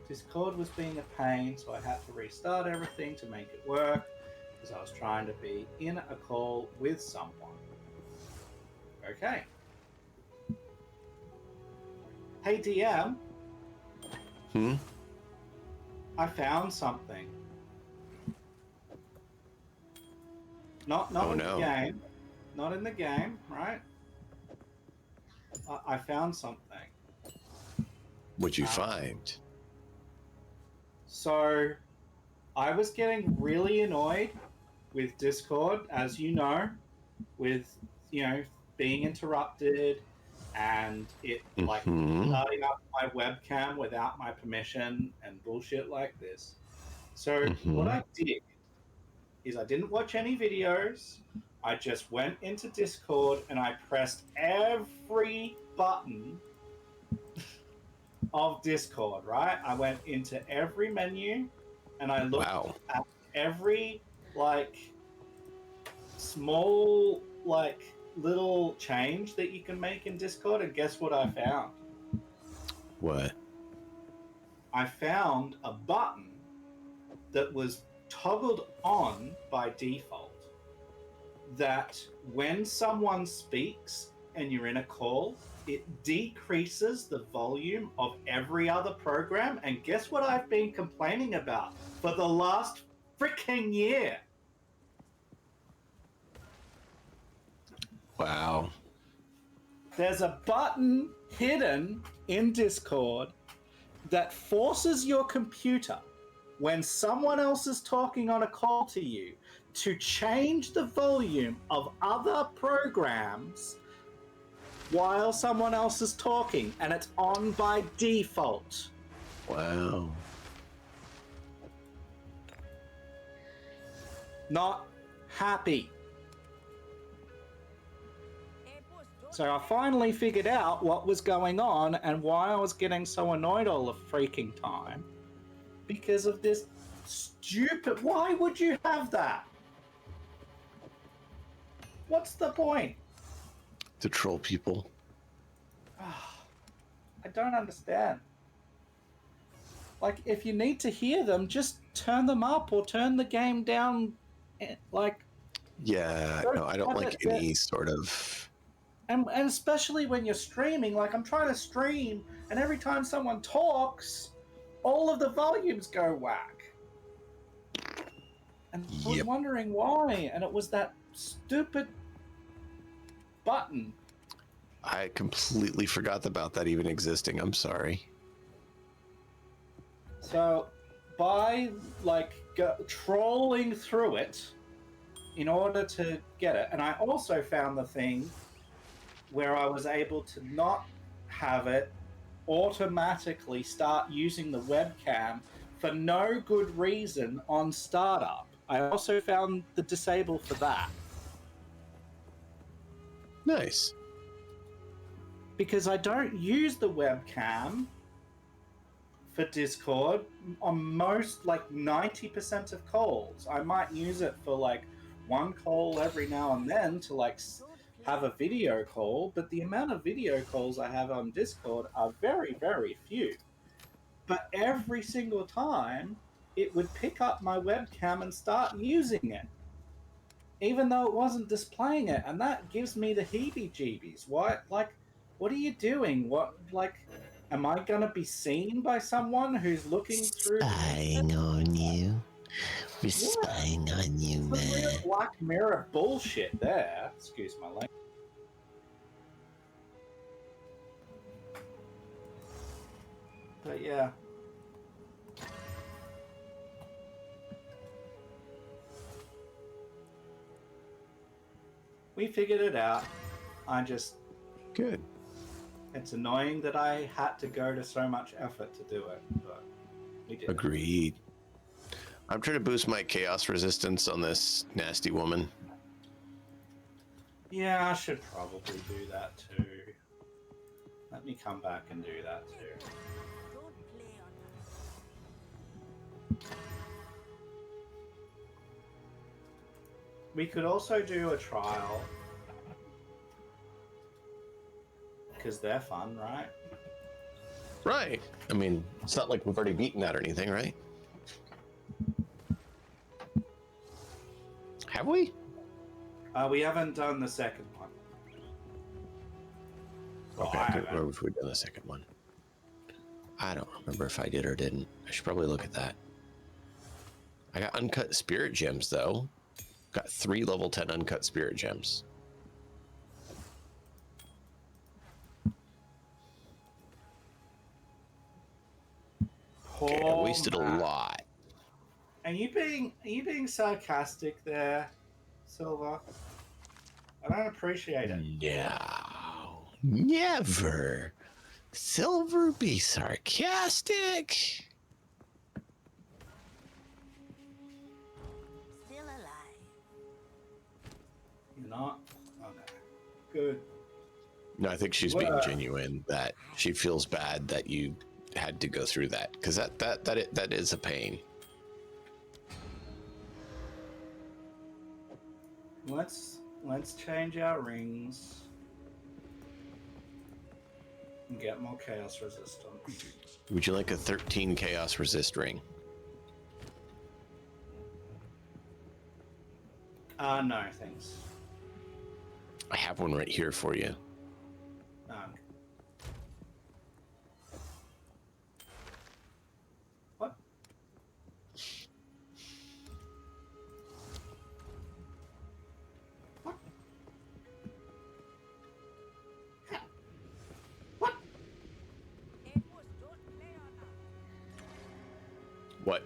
Discord was being a pain, so I had to restart everything to make it work because I was trying to be in a call with someone. Okay. Hey DM. I found something. Not Oh, in no. the game. Not in the game, right? I found something. What'd you find? So, I was getting really annoyed with Discord, as you know, with, being interrupted and it, like, starting up my webcam without my permission and bullshit like this. So, what I did is I didn't watch any videos. I just went into Discord and I pressed every button of Discord, right? I went into every menu and I looked Wow. at every like small like little change that you can make in Discord, and guess what I found? What? I found a button that was toggled on by default that when someone speaks and you're in a call, it decreases the volume of every other program. And guess what I've been complaining about for the last freaking year? Wow. There's a button hidden in Discord that forces your computer, when someone else is talking on a call to you, to change the volume of other programs while someone else is talking, and it's on by default. Wow. Not happy. So I finally figured out what was going on and why I was getting so annoyed all the freaking time. Because of this stupid... Why would you have that? What's the point? To troll people. I don't understand. Like, if you need to hear them, just turn them up or turn the game down. Like, Yeah, no, I don't like any sort of... and especially when you're streaming, like I'm trying to stream, and every time someone talks, all of the volumes go whack. And I was wondering why, and it was that stupid button. I completely forgot about that even existing. I'm sorry. So, by like trolling through it in order to get it, and I also found the thing where I was able to not have it automatically start using the webcam for no good reason on startup. I also found the disable for that. Nice. Because I don't use the webcam for Discord on most, like 90% of calls. I might use it for like one call every now and then to like have a video call, but the amount of video calls I have on Discord are very, very few. But every single time, it would pick up my webcam and start using it, even though it wasn't displaying it, and that gives me the heebie-jeebies. Why, like, what are you doing? What, like, am I gonna be seen by someone who's looking through? Spying on you. We're spying on you, Some man. real Black Mirror bullshit there. Excuse my language. But yeah. We figured it out. I just... Good. It's annoying that I had to go to so much effort to do it, but we did. Agreed. I'm trying to boost my chaos resistance on this nasty woman. Yeah, I should probably do that too. Let me come back and do that too. Don't play on us. We could also do a trial. Because they're fun, right? Right. I mean, it's not like we've already beaten that or anything, right? Have we? We haven't done the second one. Okay, I good. haven't. Or if we've done the second one. I don't remember if I did or didn't. I should probably look at that. I got uncut spirit gems, though. Got 3 level 10 uncut spirit gems. Okay, I wasted a lot. Are you being sarcastic there, Silver? I don't appreciate it. No, never. Silver be sarcastic. Still alive. You're not? Okay. Good. No, I think she's being Well, genuine. That she feels bad that you had to go through that, because that is a pain. let's change our rings and get more chaos resistance. Would you like a 13 chaos resist ring? No, thanks. I have one right here for you. What? What? What? What?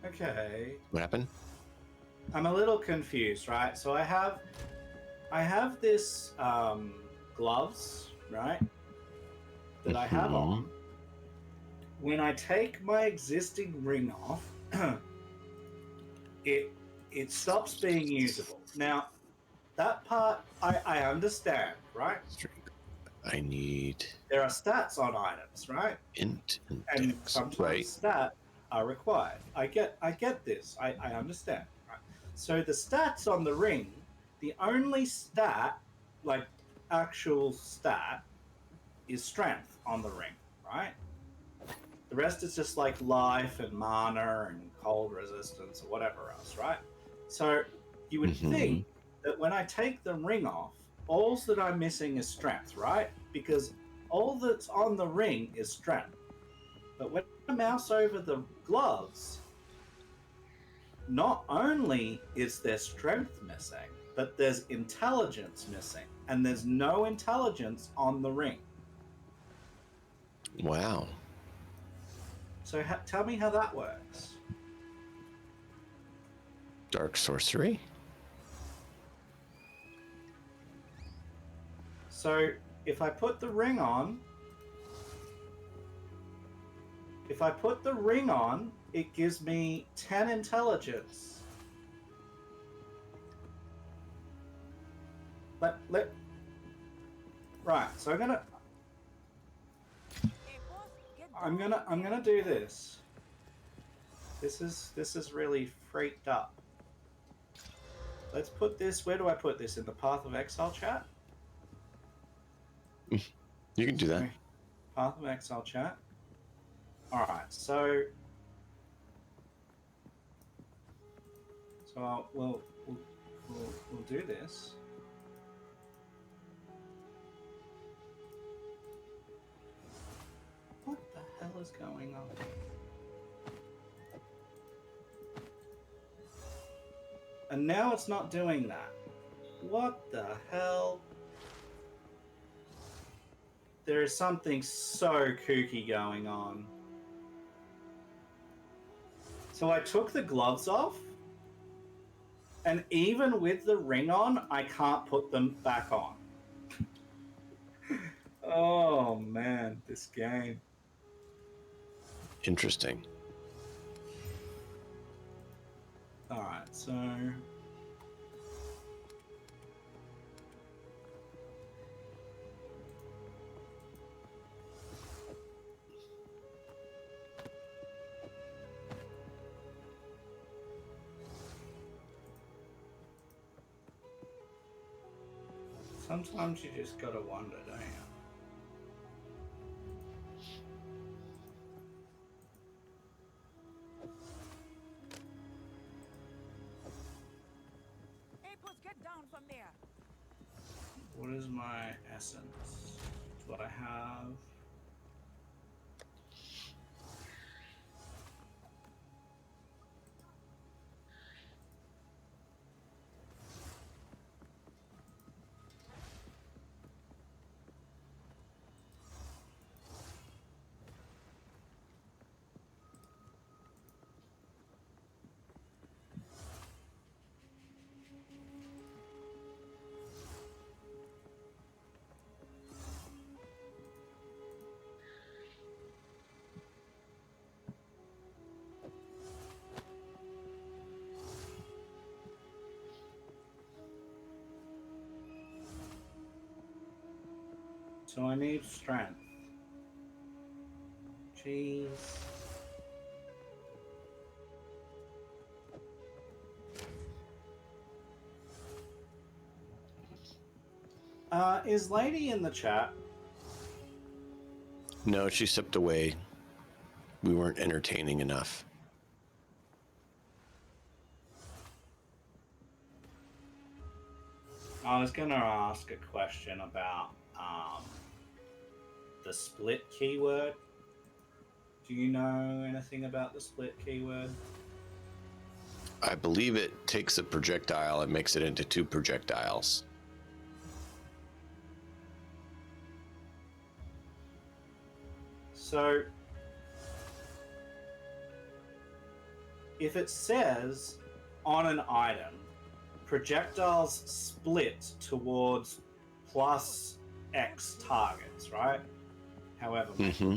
Okay. What happened? I'm a little confused, right? So I have this gloves, right? That I have on. When I take my existing ring off, it stops being usable. Now, that part I understand, right? Strength. I need There are stats on items, right? int and And dex. sometimes Right. stats are required. I get this. I understand. Right? So the stats on the ring, the only stat, like actual stat, is strength on the ring, right? The rest is just like life and mana and cold resistance or whatever else, right? So you would think that when I take the ring off, all that I'm missing is strength, right? Because all that's on the ring is strength. But when I mouse over the gloves, not only is there strength missing, but there's intelligence missing. And there's no intelligence on the ring. Wow. So tell me how that works. Dark sorcery? So if I put the ring on, it gives me 10 intelligence. Right, so I'm gonna do this. This is really freaked up. Let's put this. Where do I put this? In the Path of Exile chat? You can do that. Path of Exile chat. Alright, so we'll do this. What the hell is going on? And now it's not doing that. What the hell? There is something so kooky going on. So I took the gloves off, and even with the ring on, I can't put them back on. Oh man, this game. Interesting. Alright, so sometimes you just gotta wonder, don't you? Get down from there. What is my essence? What I have. So I need strength. Jeez. Is Lady in the chat? No, she stepped away. We weren't entertaining enough. I was gonna ask a question about the split keyword. Do you know anything about the split keyword? I believe it takes a projectile and makes it into two projectiles. So, if it says on an item, projectiles split towards plus X targets, right? However, Mm-hmm.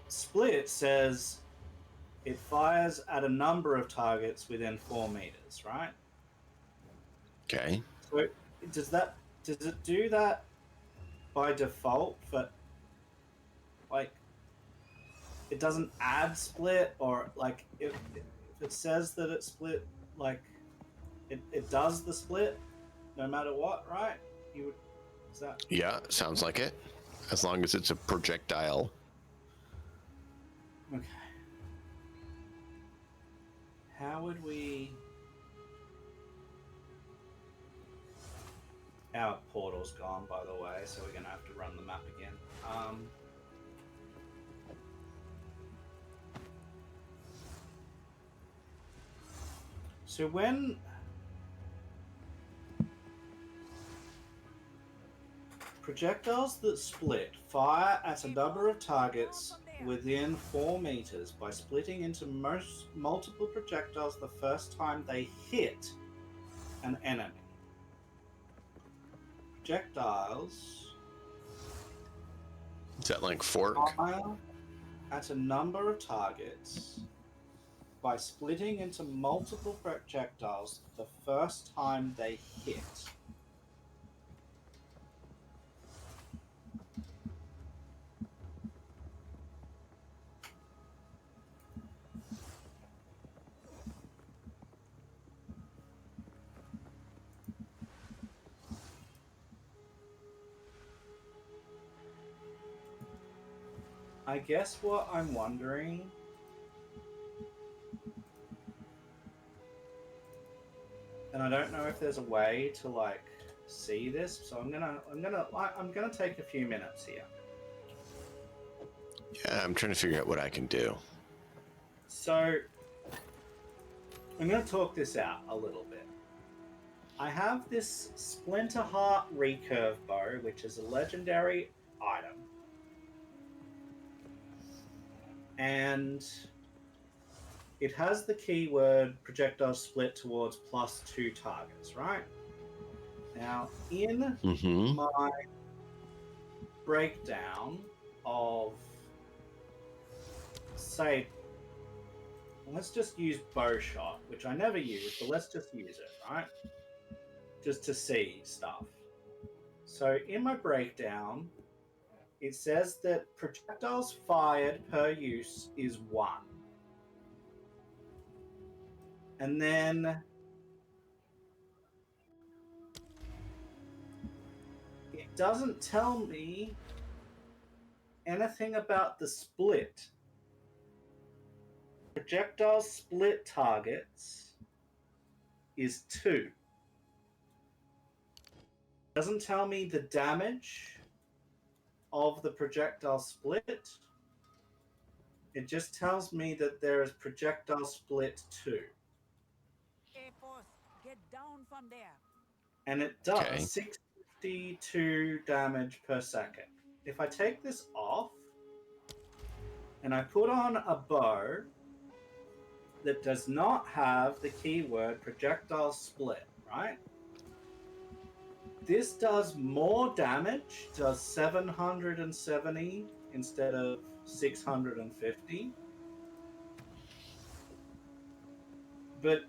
split says it fires at a number of targets within 4 meters, right? Okay. So does it do that by default for, like, it doesn't add split, or like if it says that it split, like it does the split no matter what, right? You would, is that Yeah, sounds like it. As long as it's a projectile. okay? How would we? Our portal's gone, by the way, so we're gonna have to run the map again. So when projectiles that split fire at a number of targets within 4 meters by splitting into multiple projectiles the first time they hit an enemy. Projectiles Is that like fork? fire at a number of targets by splitting into multiple projectiles the first time they hit. I guess what I'm wondering, and I don't know if there's a way to like see this, so I'm gonna take a few minutes here. Yeah, I'm trying to figure out what I can do. So I'm gonna talk this out a little bit. I have this Splinter Heart recurve bow, which is a legendary item. And it has the keyword projectile split towards +2 targets, right? Now, in Mm-hmm. my breakdown of, say, let's just use bow shot, which I never use, but let's just use it, right? Just to see stuff. So in my breakdown, it says that projectiles fired per use is 1. And then it doesn't tell me anything about the split. Projectile split targets is 2. Doesn't tell me the damage of the projectile split. It just tells me that there is projectile split 2. Get down from there. And it does Okay. 652 damage per second. If I take this off and I put on a bow that does not have the keyword projectile split, right? This does more damage, does 770 instead of 650. But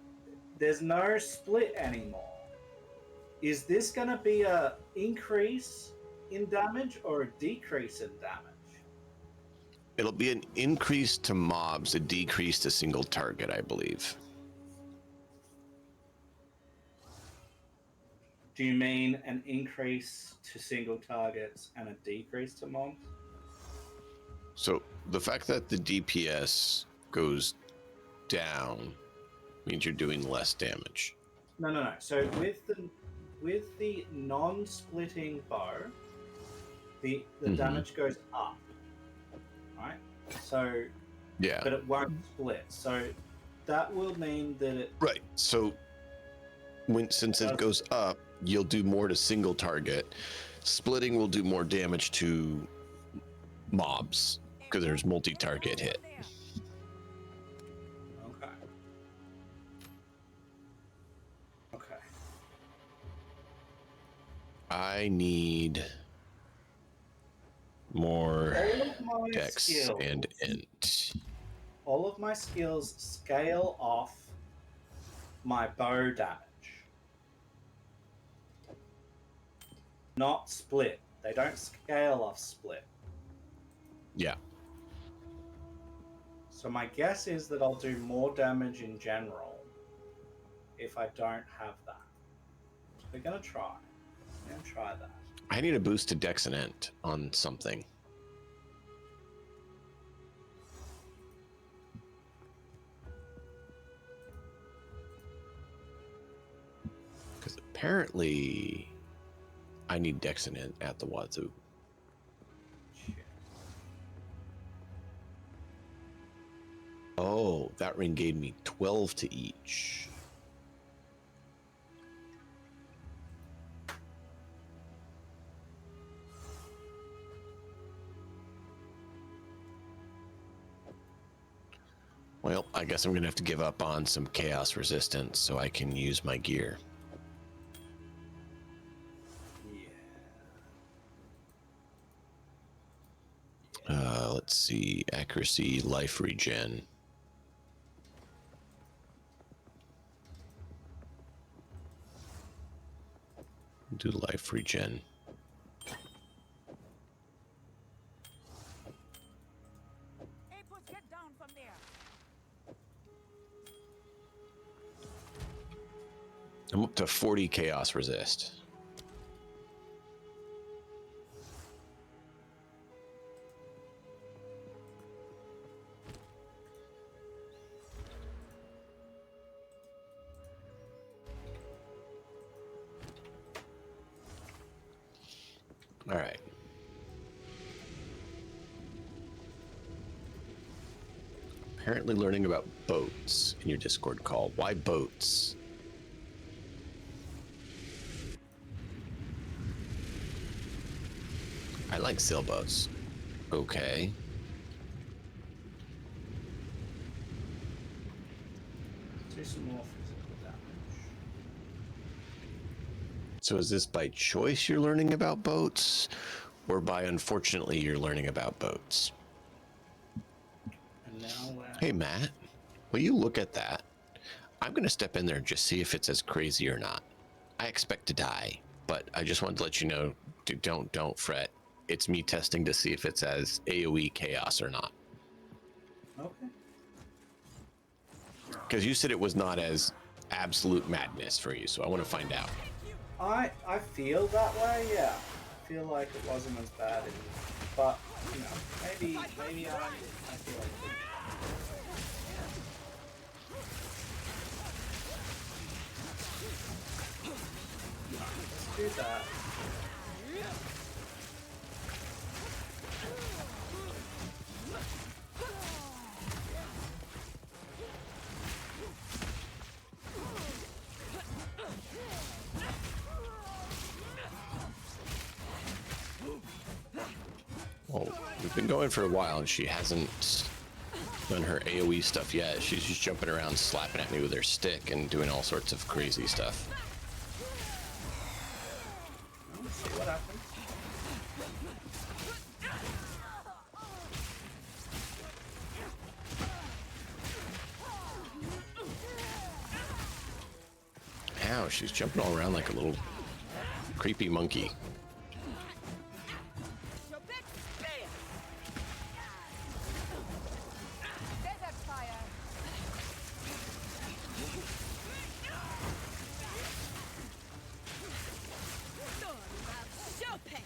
there's no split anymore. Is this going to be a increase in damage or a decrease in damage? It'll be an increase to mobs, a decrease to single target, I believe. Do you mean an increase to single targets and a decrease to mobs? So the fact that the DPS goes down means you're doing less damage. No. So with the non-splitting bow, the damage goes up, right? So, Yeah. but it won't split. So that will mean that it Right. So since it goes up, you'll do more to single target. Splitting will do more damage to mobs because there's multi-target hit. okay. Okay. I need more All of my dex skills, and int. all of my skills scale off my bow damage. Not split. They don't scale off split. Yeah. So my guess is that I'll do more damage in general if I don't have that. We're gonna try. We're gonna try that. I need a boost to dex and int on something. Because apparently I need dex and int at the wazoo. Shit. Oh, that ring gave me 12 to each. Well, I guess I'm going to have to give up on some chaos resistance so I can use my gear. Let's see. Accuracy, life regen. Do life regen. Get down from there. I'm up to 40 chaos resist. All right. Apparently learning about boats in your Discord call. Why boats? I like sailboats. Okay. Do some more physical damage. So is this by choice you're learning about boats, or by unfortunately you're learning about boats? And now Hey Matt, will you look at that? I'm gonna step in there and just see if it's as crazy or not. I expect to die, but I just wanted to let you know, dude, don't fret. It's me testing to see if it's as AoE chaos or not. okay. Because you said it was not as absolute madness for you, so I want to find out. I feel that way, yeah. I feel like it wasn't as bad in, but you know, maybe I feel like it. Let's do that. Well, we've been going for a while and she hasn't done her AoE stuff yet. She's just jumping around slapping at me with her stick and doing all sorts of crazy stuff. Let's see what happens. Ow, she's jumping all around like a little creepy monkey. Your big spear! Desert fire. Shopping!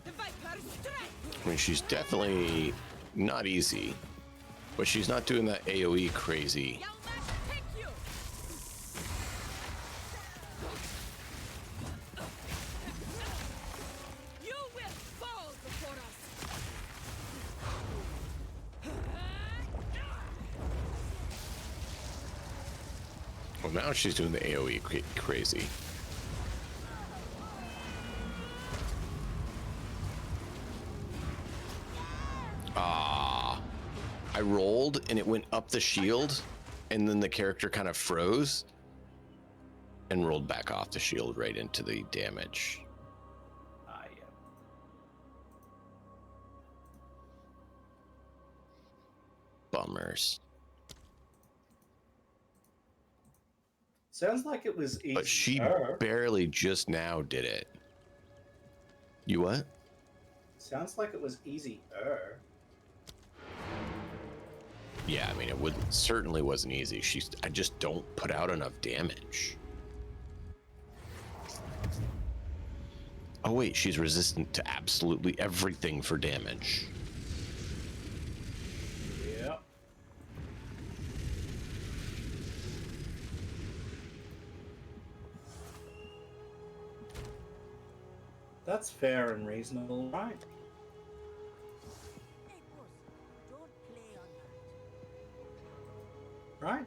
The Viper strike! I mean, she's definitely not easy, but she's not doing that AoE crazy. Young man, take you! You will fall before us! Well, now she's doing the AoE crazy. I rolled and it went up the shield, and then the character kind of froze and rolled back off the shield right into the damage. Ah, yeah. Bummers. Sounds like it was easy. But she barely just now did it. You what? Sounds like it was easier. Yeah, I mean, it would certainly wasn't easy. I just don't put out enough damage. Oh wait, she's resistant to absolutely everything for damage. Yeah. That's fair and reasonable, right? Hey, boss, don't play on that. Right?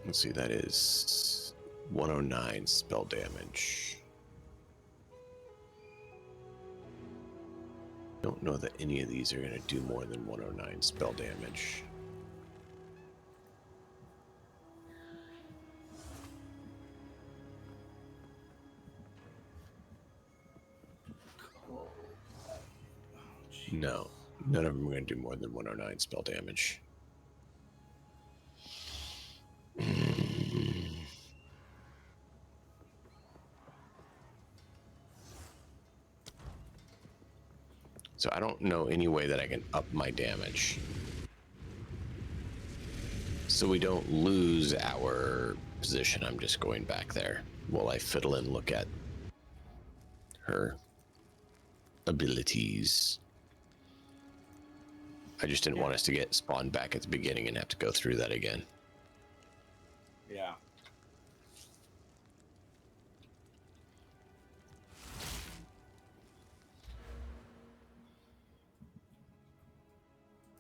Let's see, that is 109 spell damage. Don't know that any of these are going to do more than 109 spell damage. No, none of them are going to do more than 109 spell damage. So I don't know any way that I can up my damage, so we don't lose our position. I'm just going back there while I fiddle and look at her abilities. I just didn't want us to get spawned back at the beginning and have to go through that again. Yeah.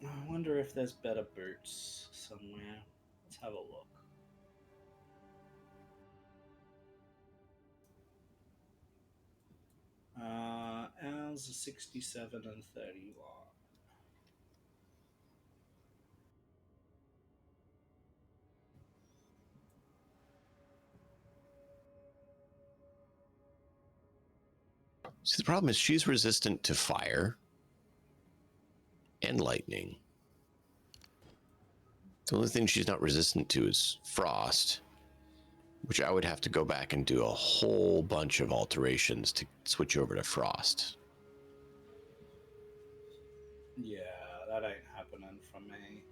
I wonder if there's better boots somewhere. Let's have a look. Ours are 67 and 31. See, the problem is she's resistant to fire and lightning. The only thing she's not resistant to is frost, which I would have to go back and do a whole bunch of alterations to switch over to frost. Yeah, that ain't happening for me.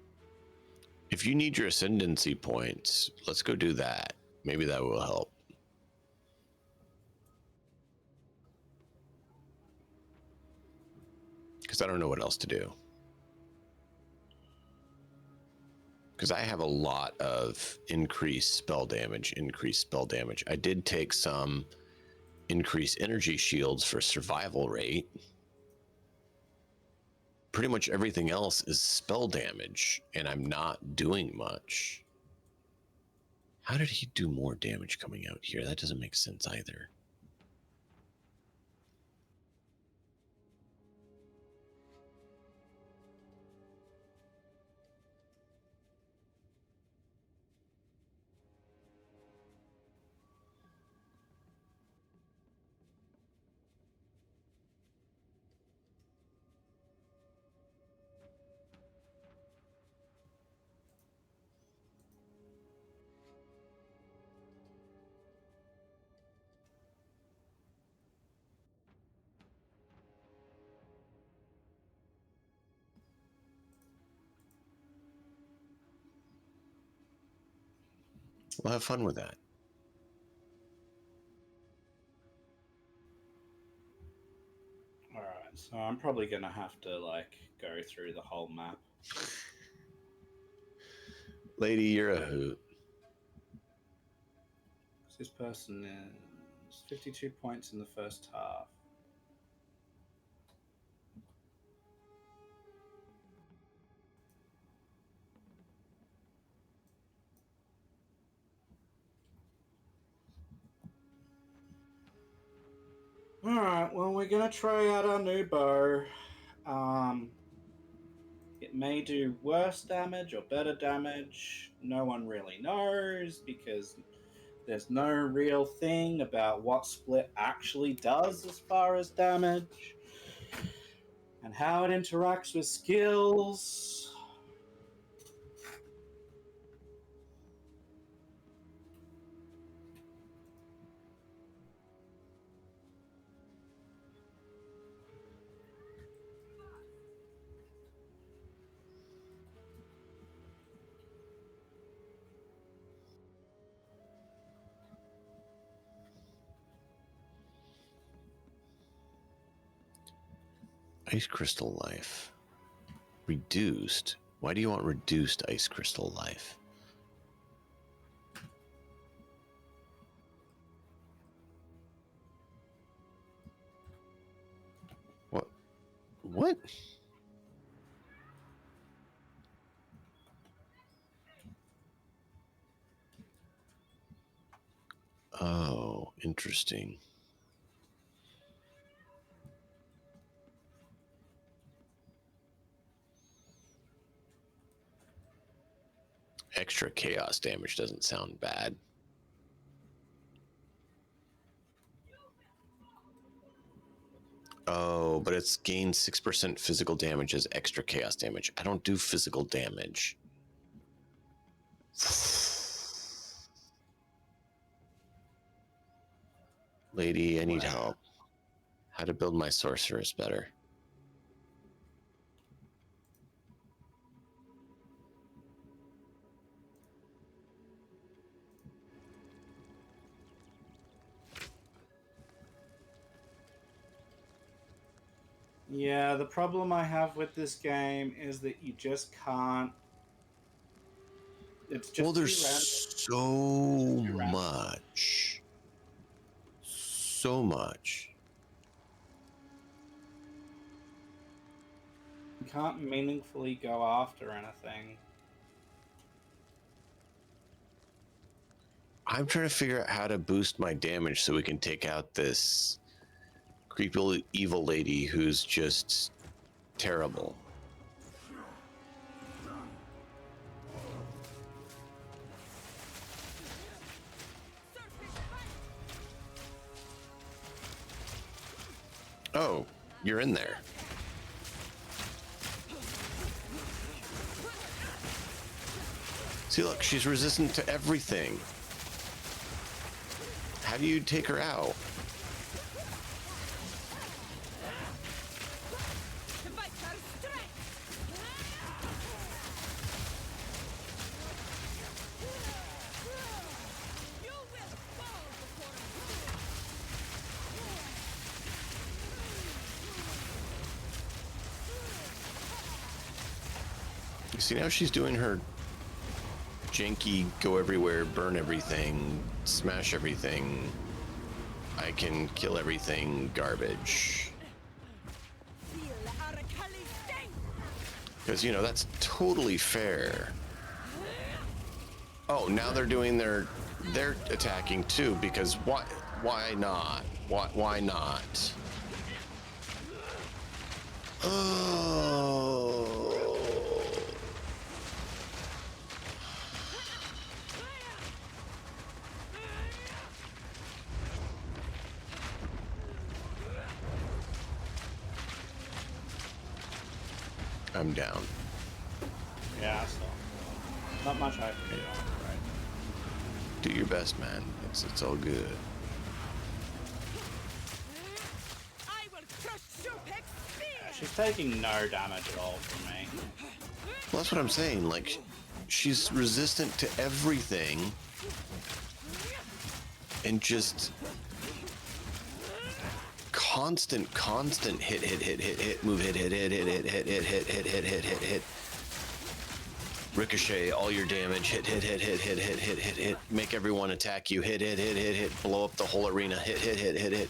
If you need your ascendancy points, let's go do that. Maybe that will help. Because I don't know what else to do. Because I have a lot of increased spell damage, I did take some increased energy shields for survival rate. Pretty much everything else is spell damage, and I'm not doing much. How did he do more damage coming out here? That doesn't make sense either. We'll have fun with that. All right, so I'm probably gonna have to like go through the whole map. Lady, you're a hoot. This person is 52 points in the first half. All right, well, we're gonna try out our new bow. It may do worse damage or better damage. No one really knows because there's no real thing about what split actually does as far as damage and how it interacts with skills. Ice crystal life. Reduced? Why do you want reduced ice crystal life? What? What? Oh, interesting. Extra chaos damage doesn't sound bad. Oh, but it's gained 6% physical damage as extra chaos damage. I don't do physical damage. Lady, I need help. How to build my sorceress better. Yeah, the problem I have with this game is that you just can't. It's just Well, there's so much. So much. You can't meaningfully go after anything. I'm trying to figure out how to boost my damage so we can take out this creepy evil lady who's just terrible. Oh, you're in there. See, look, she's resistant to everything. How do you take her out? See, now she's doing her janky, go everywhere, burn everything, smash everything, I can kill everything garbage. Because, you know, that's totally fair. Oh, now they're doing they're attacking too, because why not? Why not? Oh. I'm down. Yeah, so not much I can do on it, right? Do your best, man. It's all good. I will crush Shurpek's spear. Yeah, she's taking no damage at all from me. Well, that's what I'm saying. Like, she's resistant to everything, and just constant hit, move, hit, ricochet all your damage, hit, make everyone attack you, hit, blow up the whole arena, hit.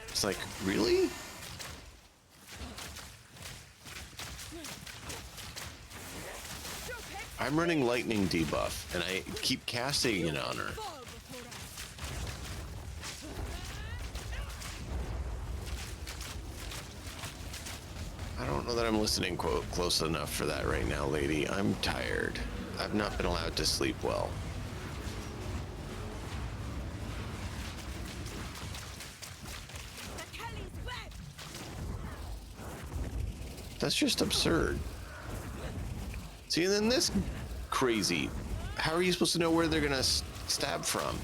It's like, really? I'm running lightning debuff, and I keep casting it on her. I don't know that I'm listening close enough for that right now, lady. I'm tired. I've not been allowed to sleep well. That's just absurd. See, and then this crazy. How are you supposed to know where they're gonna stab from?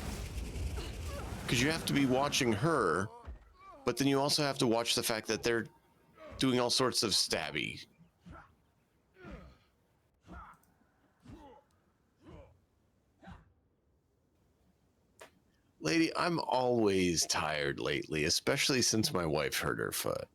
Because you have to be watching her, but then you also have to watch the fact that they're doing all sorts of stabby. Lady, I'm always tired lately, especially since my wife hurt her foot.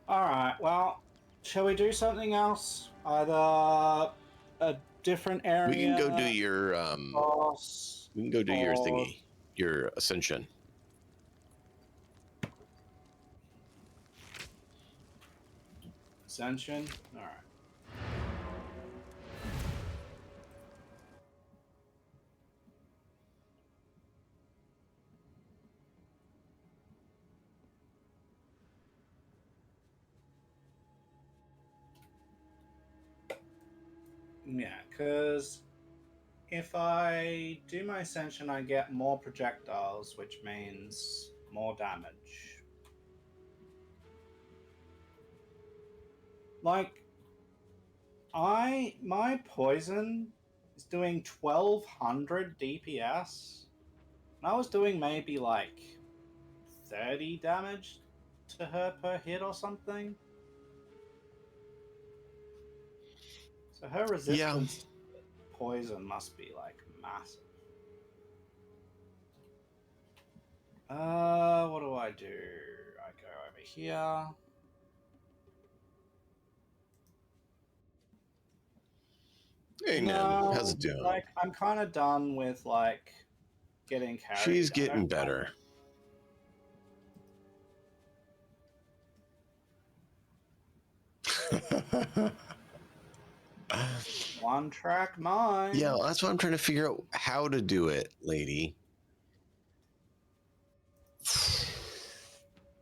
Alright, well, shall we do something else? Either a different area. We can go do your boss, we can go do your or- thingy, your ascension. Ascension? Alright. Yeah, because if I do my ascension, I get more projectiles, which means more damage. Like, my poison is doing 1200 DPS. And I was doing maybe like 30 damage to her per hit or something. So her resistance to poison must be like massive. What do? I go over here. Hey, Nan, how's it doing? Like, I'm kind of done with like getting carried. She's getting better. One track mind. Yeah, that's why I'm trying to figure out how to do it, lady.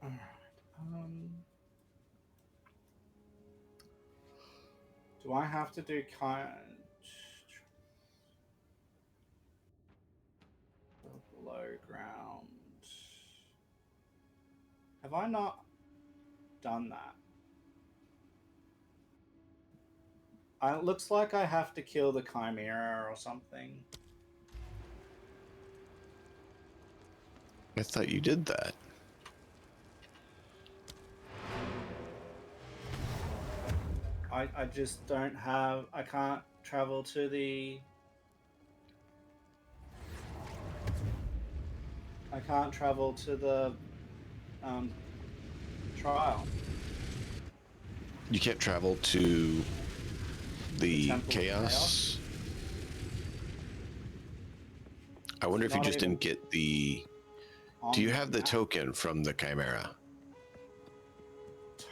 Alright. Do I have to do below ground? Have I not done that? It looks like I have to kill the Chimera or something. I thought you did that. I just don't have... I can't travel to the... I can't travel to the trial. You can't travel to the Temple of chaos. I wonder if you Not just even didn't get the... on Do you have the map. token from the Chimera?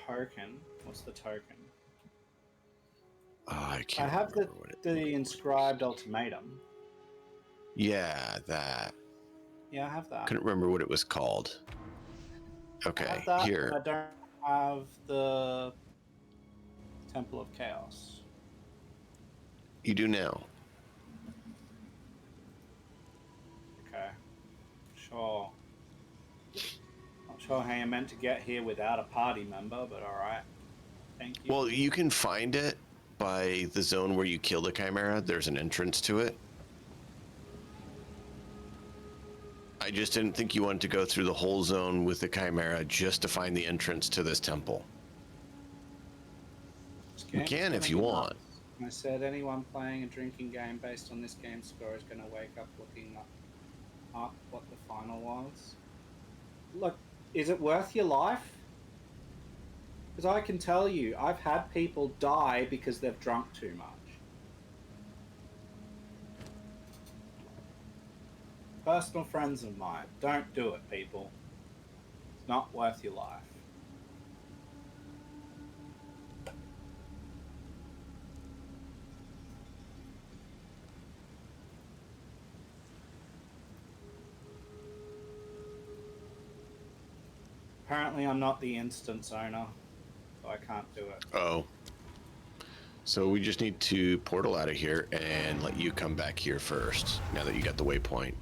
Token? What's the token? I can't I have remember what it... the inscribed ultimatum. Yeah, that. Yeah, I have that. Couldn't remember what it was called. I Okay, have that, here. but I don't have the Temple of Chaos. You do now. Okay. Sure. Not sure how you're meant to get here without a party member, but alright. Thank you. Well, you can find it by the zone where you kill the Chimera. There's an entrance to it. I just didn't think you wanted to go through the whole zone with the Chimera just to find the entrance to this temple. This You game's can gonna if you be want. nuts. And I said anyone playing a drinking game based on this game score is going to wake up looking up what the final was. Look, is it worth your life? Because I can tell you, I've had people die because they've drunk too much. Personal friends of mine. Don't do it, people. It's not worth your life. Apparently, I'm not the instance owner, so I can't do it. Oh. So we just need to portal out of here and let you come back here first, now that you got the waypoint.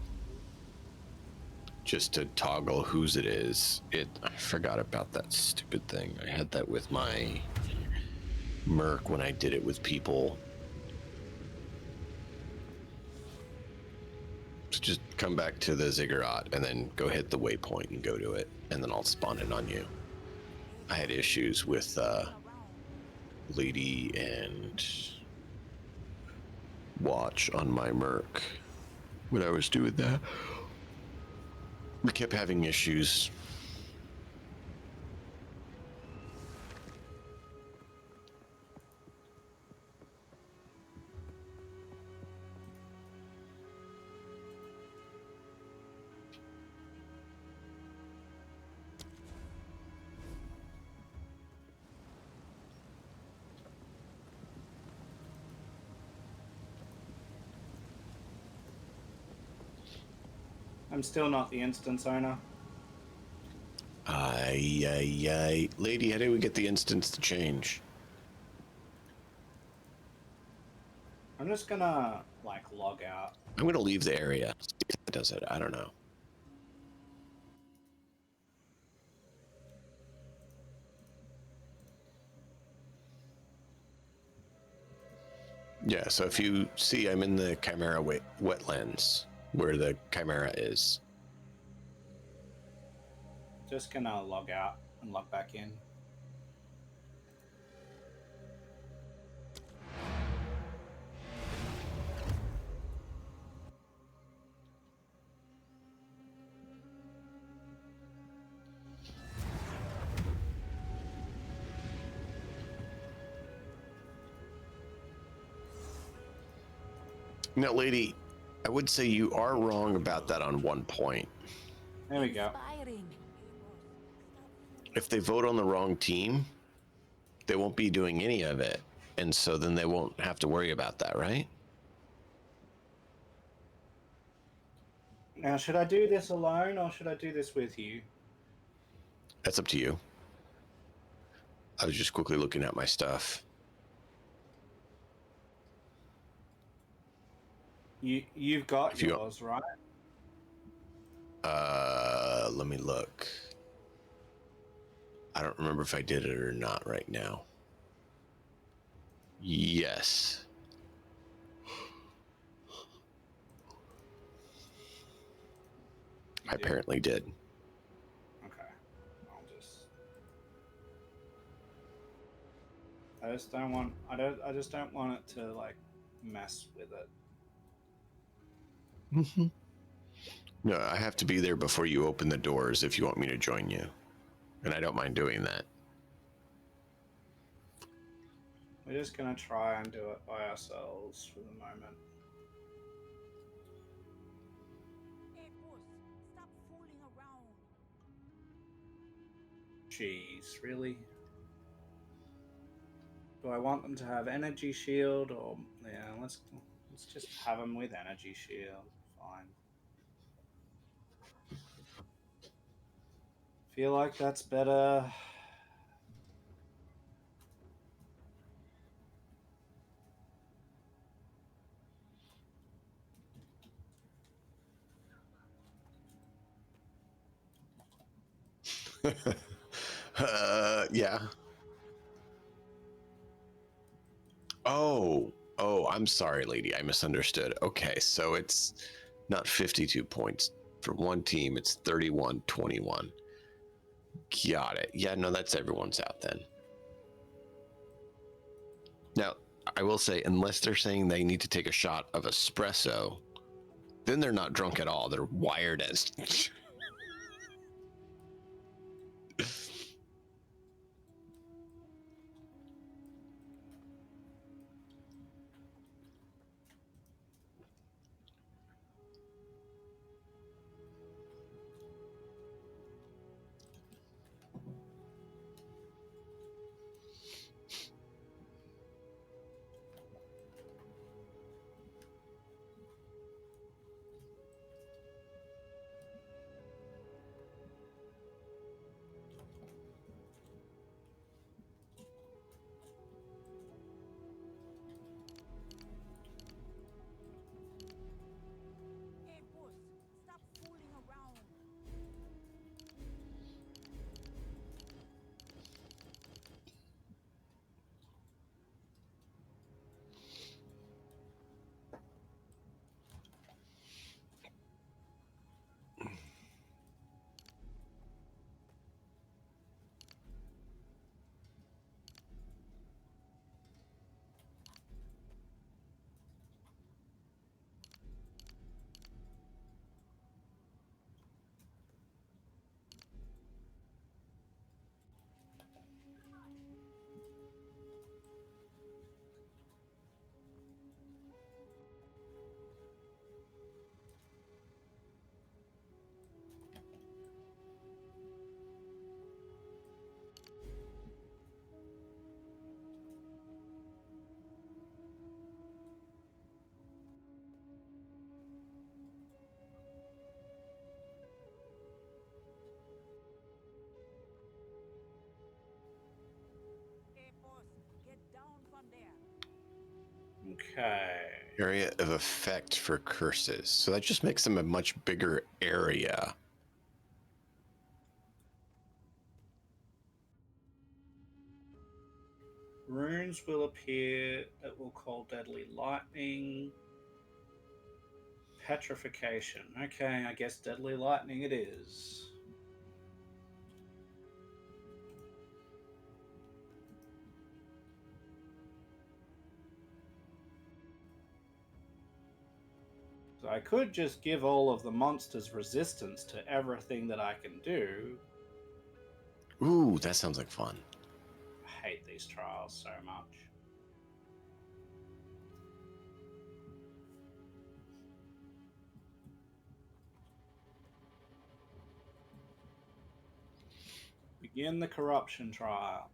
Just to toggle whose it is. I forgot about that stupid thing. I had that with my Merc when I did it with people. So just come back to the ziggurat and then go hit the waypoint and go to it, and then I'll spawn in on you. I had issues with Lady and Watch on my Merc when I was doing that. We kept having issues. I'm still not the instance owner. Lady, how do we get the instance to change? I'm just gonna, like, log out. I'm gonna leave the area. See if that does it. I don't know. Yeah, so if you see, I'm in the Chimera wetlands, where the Chimera is. Just gonna log out and log back in. Now, lady, I would say you are wrong about that on one point. There we go. Inspiring. If they vote on the wrong team, they won't be doing any of it. And so then they won't have to worry about that, right? Now, should I do this alone or should I do this with you? That's up to you. I was just quickly looking at my stuff. You've got yours, right? Let me look. I don't remember if I did it or not right now. Yes. I apparently did. Okay. I just don't want it to, like, mess with it. No, I have to be there before you open the doors if you want me to join you. And I don't mind doing that. We're just gonna try and do it by ourselves for the moment. Hey, boss, stop fooling around. Jeez, really? Do I want them to have energy shield or yeah? Let's just have them with energy shield. Fine. Feel like that's better. Yeah. Oh, I'm sorry, lady. I misunderstood. Okay, so it's not 52 points For one team, it's 31-21. Got it. Yeah, no, that's everyone's out then. Now, I will say, unless they're saying they need to take a shot of espresso, then they're not drunk at all. They're wired as. Hey, boss, stop fooling around. Hey, boss, get down from there. Okay. Area of effect for curses. So that just makes them a much bigger area. Runes will appear that will call deadly lightning. Petrification. Okay, I guess deadly lightning it is. So I could just give all of the monsters resistance to everything that I can do. Ooh, that sounds like fun. I hate these trials so much. Begin the corruption trial.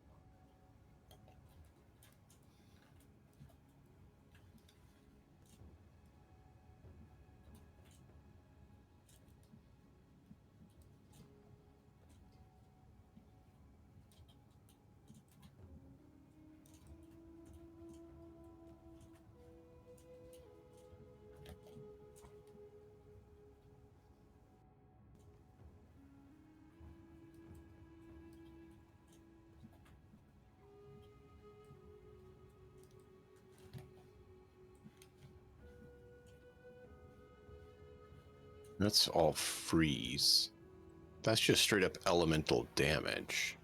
That's all freeze. That's just straight up elemental damage.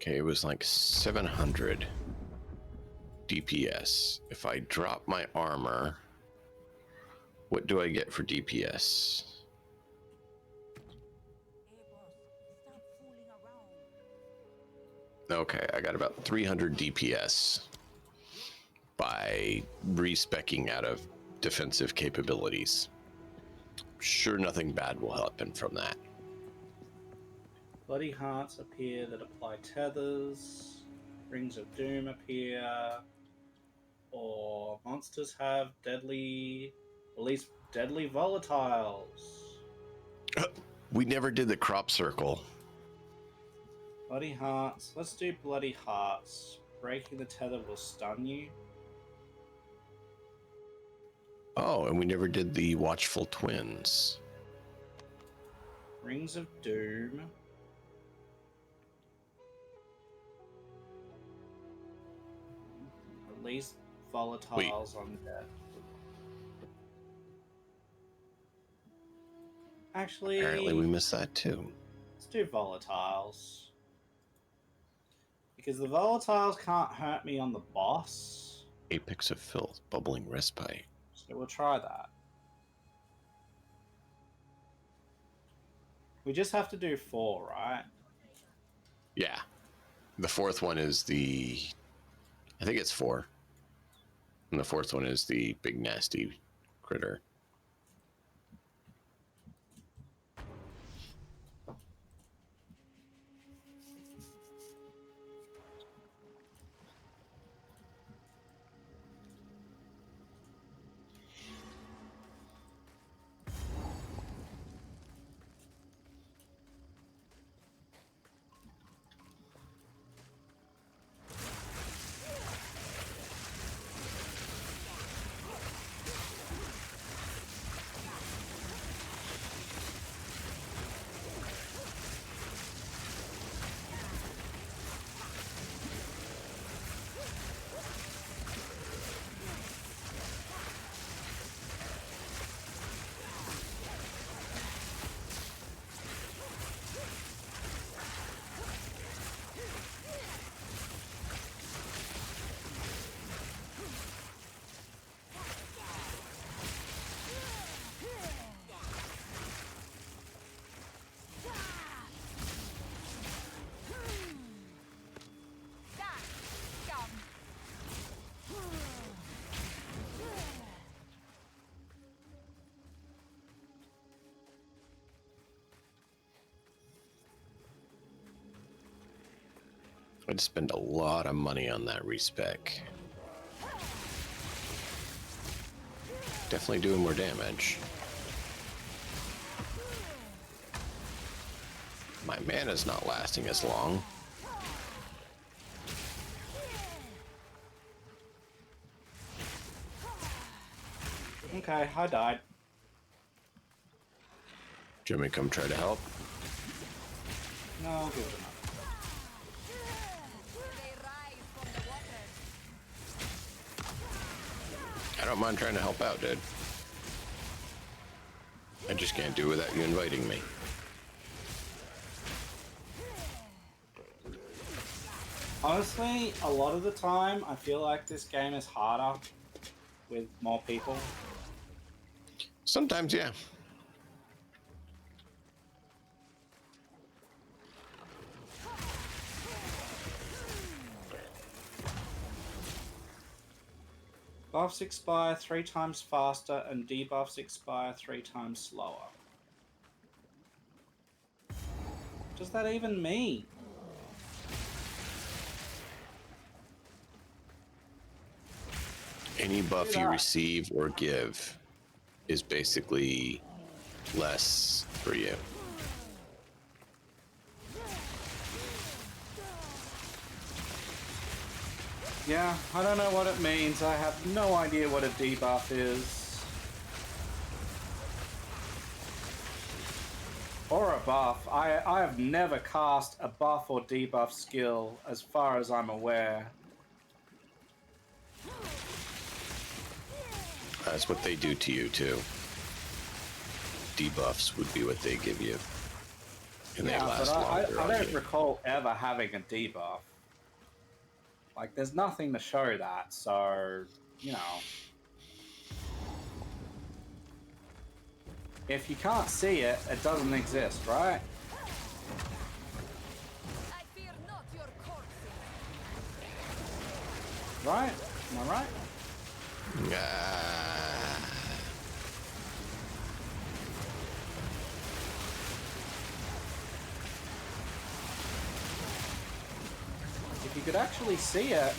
Okay, it was like 700 DPS. If I drop my armor, what do I get for DPS? Hey, boss, stop fooling around. Okay, I got about 300 DPS by respecking out of defensive capabilities. Sure, nothing bad will happen from that. Bloody hearts appear that apply tethers. Rings of doom appear. Or monsters have deadly. Release deadly volatiles. We never did the crop circle. Bloody hearts. Let's do bloody hearts. Breaking the tether will stun you. Oh, and we never did the watchful twins. Rings of doom. Release volatiles on death. Actually, Apparently, we missed that too. let's do volatiles. Because the volatiles can't hurt me on the boss. Apex of filth, bubbling respite. So we'll try that. We just have to do 4, right? Yeah. The fourth one is the. I think it's 4. And the fourth one is the big nasty critter. I'd spend a lot of money on that respec. Definitely doing more damage. My mana's not lasting as long. Okay, I died. Do you want me to come try to help? No, I'll give it enough. They rise from the waters. I don't mind trying to help out, dude. I just can't do it without you inviting me. Honestly, a lot of the time, I feel like this game is harder with more people. Sometimes, yeah. Buffs expire 3 times faster and debuffs expire 3 times slower. What does that even mean? Any buff you receive or give is basically less for you. Yeah, I don't know what it means. I have no idea what a debuff is. Or a buff. I have never cast a buff or debuff skill as far as I'm aware. That's what they do to you, too. Debuffs would be what they give you. And they Yeah, last but longer. I on don't you. recall ever having a debuff. Like, there's nothing to show that, so, you know. If you can't see it, it doesn't exist, right? I fear not your corpses. right? Am I right? If you could actually see it,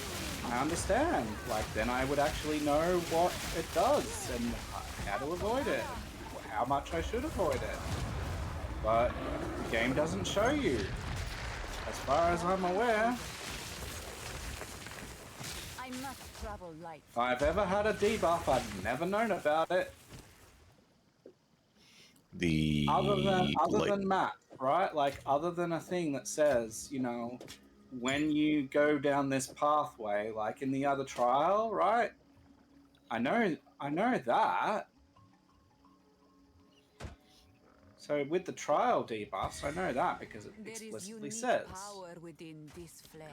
I understand. Like, then I would actually know what it does and how to avoid it, and how much I should avoid it. But the game doesn't show you, as far as I'm aware. I must travel light. If I've ever had a debuff, I've never known about it. The Other light- than map, right? Like, other than a thing that says, you know, when you go down this pathway, like in the other trial, right? I know that. So with the trial debuffs, I know that because it There is explicitly unique says. power within this flesh.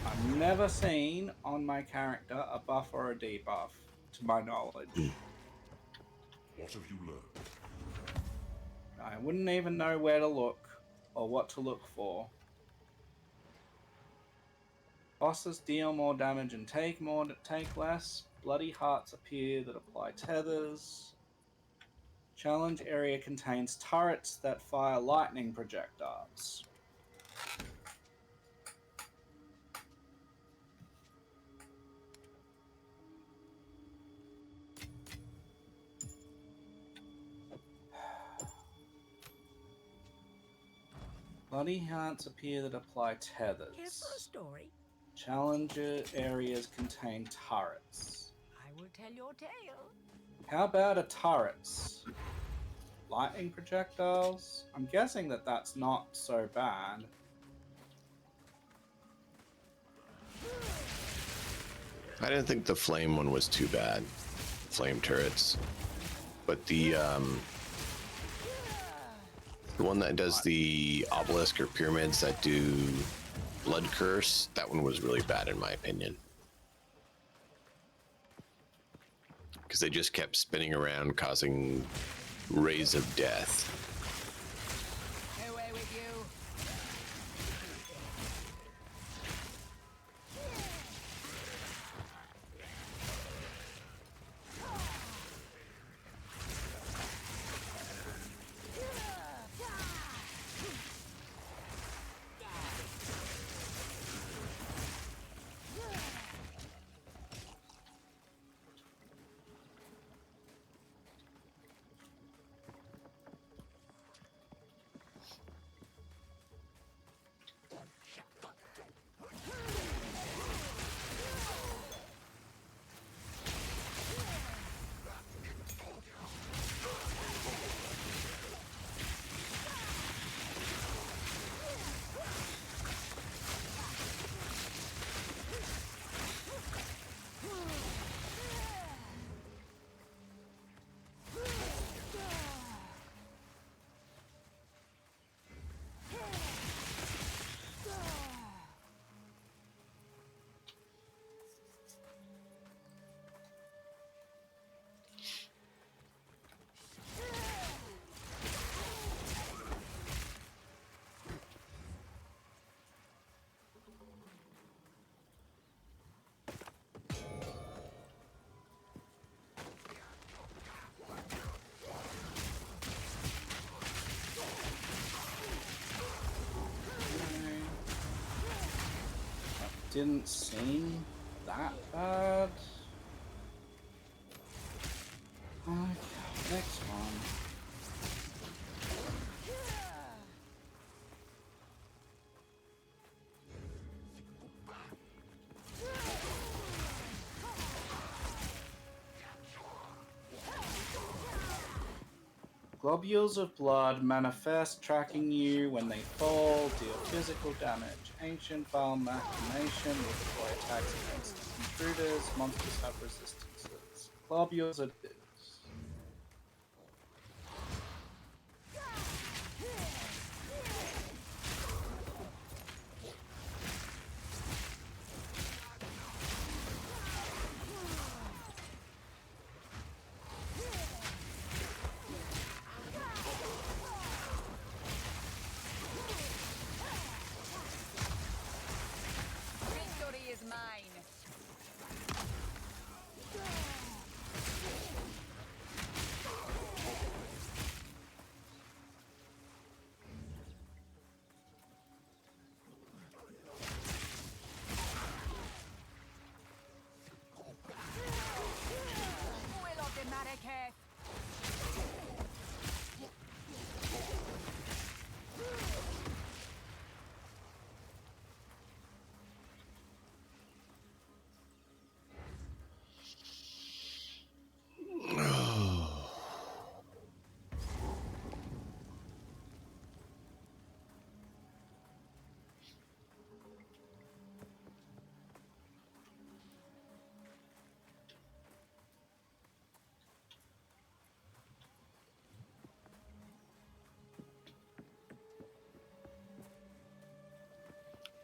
I've never seen on my character a buff or a debuff, to my knowledge. What have you learned? I wouldn't even know where to look or what to look for. Bosses deal more damage and take less. Bloody hearts appear that apply tethers. Challenge area contains turrets that fire lightning projectiles. Bloody hearts appear that apply Care for a tethers. story? Challenger areas contain turrets. I will tell your tale. How about a turrets? Lightning projectiles? I'm guessing that that's not so bad. I didn't think the flame one was too bad. Flame turrets. But the one that does the obelisk or pyramids that do blood curse, that one was really bad in my opinion. Because they just kept spinning around, causing rays of death. Away with you. Didn't seem that bad. Okay, next one. Globules of blood manifest, tracking you when they fall, deal physical damage. Ancient vile machination will deploy attacks against intruders. Monsters have resistances. Globules of this. Victory is mine.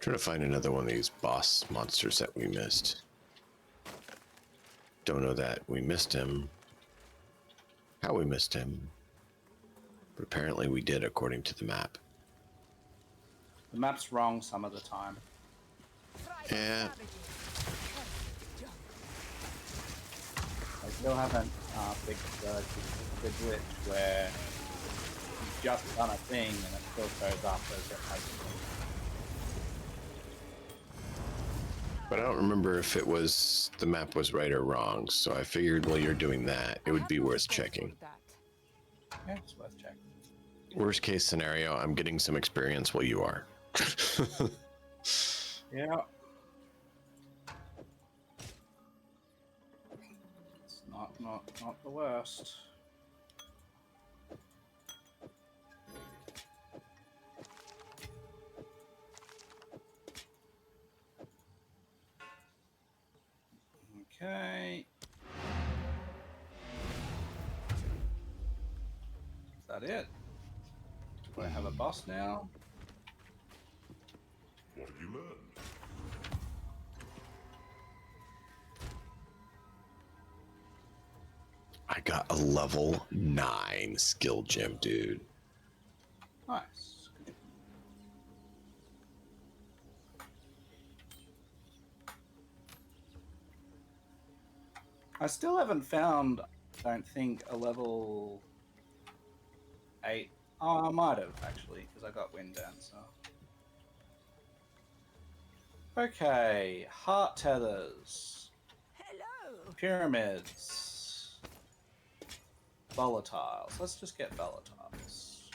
Trying to find another one of these boss monsters that we missed. Don't know that we missed him. How we missed him. But apparently we did according to the map. The map's wrong some of the time. Yeah. I still haven't fixed the glitch where you've just done a thing and it still shows up as it has been. But I don't remember if it was the map was right or wrong, so I figured while you're doing that, it would be worth checking. Yeah, it's worth checking. Worst case scenario, I'm getting some experience while you are. Yeah. It's not the worst. Okay. Is that it? Do I have a boss now? What have you learned? I got a level 9 skill gem, dude. Nice. I still haven't found, I don't think, a level 8. Oh, I might have, actually, because I got Wind Dancer. Okay, heart tethers, Hello. pyramids, volatiles. Let's just get volatiles.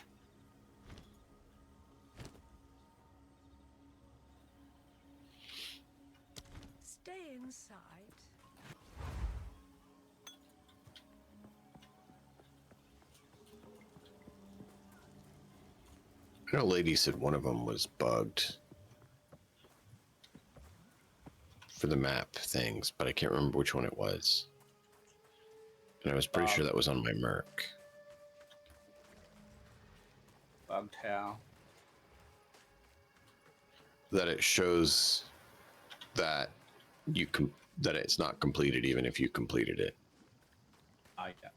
Stay inside. I know a lady said one of them was bugged for the map things, but I can't remember which one it was. And I was pretty sure that was on my Merc. Bugged how? That it shows that that it's not completed even if you completed it. Yeah.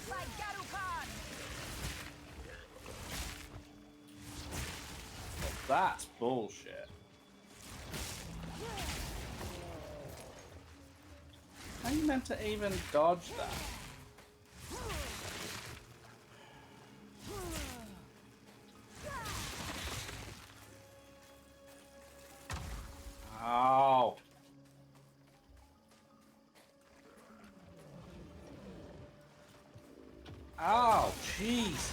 Like Garukan. That's bullshit. How are you meant to even dodge that? Ow. Ow, Jesus.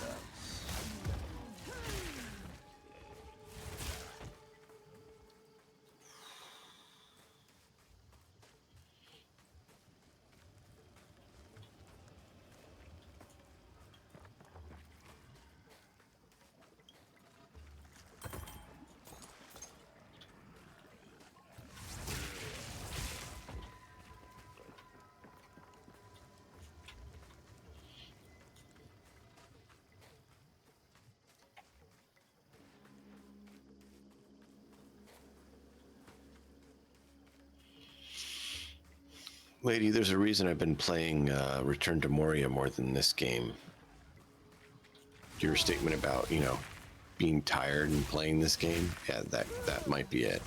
Lady, there's a reason I've been playing Return to Moria more than this game. Your statement about, being tired and playing this game, yeah, that might be it.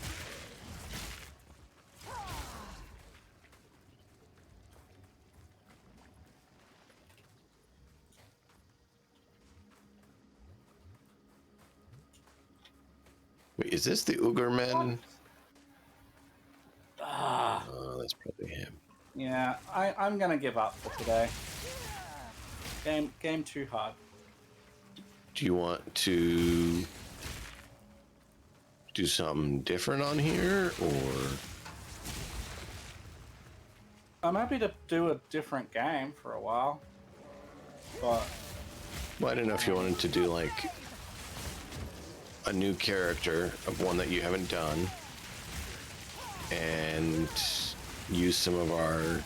Wait, is this the Ugerman? Oh, that's probably him. Yeah, I'm gonna give up for today. Game too hard. Do you want to do something different on here, or? I'm happy to do a different game for a while, but Well, I don't know if you wanted to do like a new character of one that you haven't done and use some of our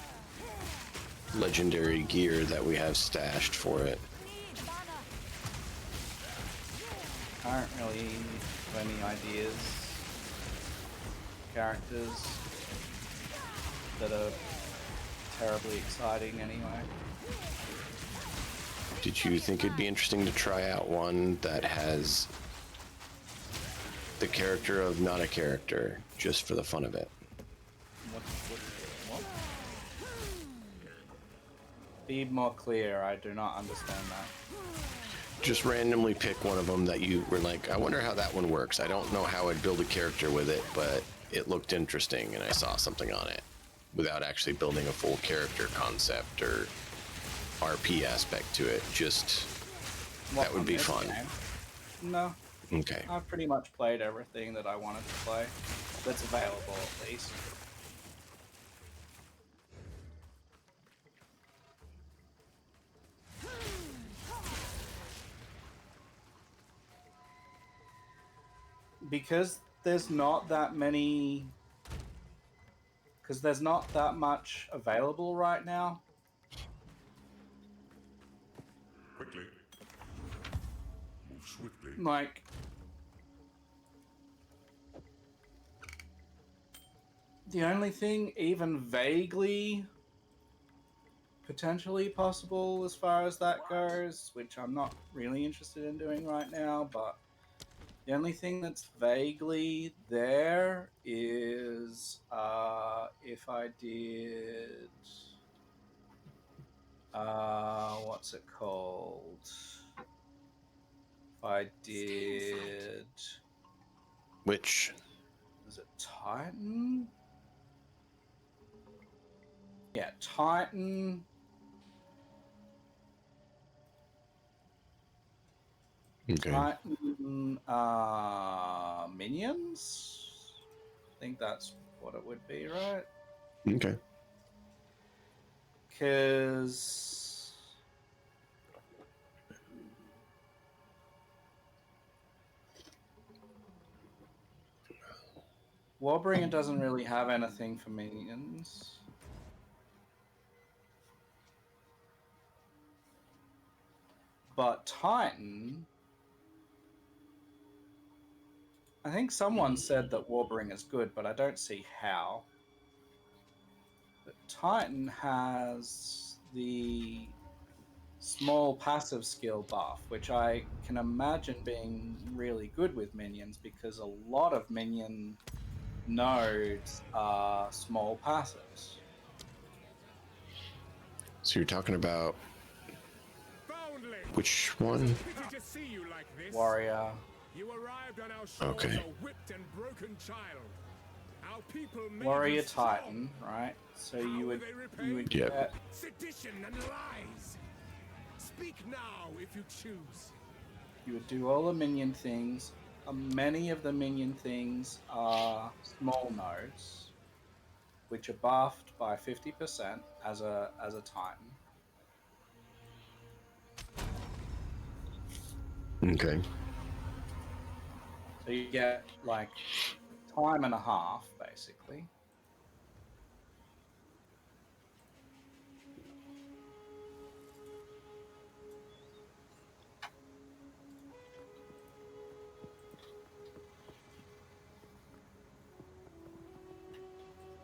legendary gear that we have stashed for it. Need banner. I don't really have any ideas. Characters that are terribly exciting anyway. Did you think it'd be interesting to try out one that has the character of not a character, just for the fun of it? What? Be more clear, I do not understand that. Just randomly pick one of them that you were like, I wonder how that one works. I don't know how I'd build a character with it, but it looked interesting and I saw something on it without actually building a full character concept or RP aspect to it. Just, that would be fun. No, Okay. I've pretty much played everything that I wanted to play. That's available at least. Because there's not that many. Because there's not that much available right now. Quickly. Move swiftly. Like, the only thing even vaguely potentially possible as far as that goes, which I'm not really interested in doing right now, but the only thing that's vaguely there is if I did what's it called? If I did, Which, is it Titan? Yeah, Titan. okay. Titan minions? I think that's what it would be, right? Okay. Because Warbringer doesn't really have anything for minions. But Titan, I think someone said that Warbringer is good, but I don't see how. But Titan has the small passive skill buff, which I can imagine being really good with minions because a lot of minion nodes are small passives. So you're talking about Foundling! which one? Pity to see you like this. Warrior. You arrived on our shores Okay. a whipped and broken child. Our people made Warrior you strong. Titan, right? So How you were would they you would Yep. get Sedition and lies. Speak now if you choose. you would do all the minion things. Many of the minion things are small nodes, which are buffed by 50% as a Titan. Okay. So you get like time and a half, basically.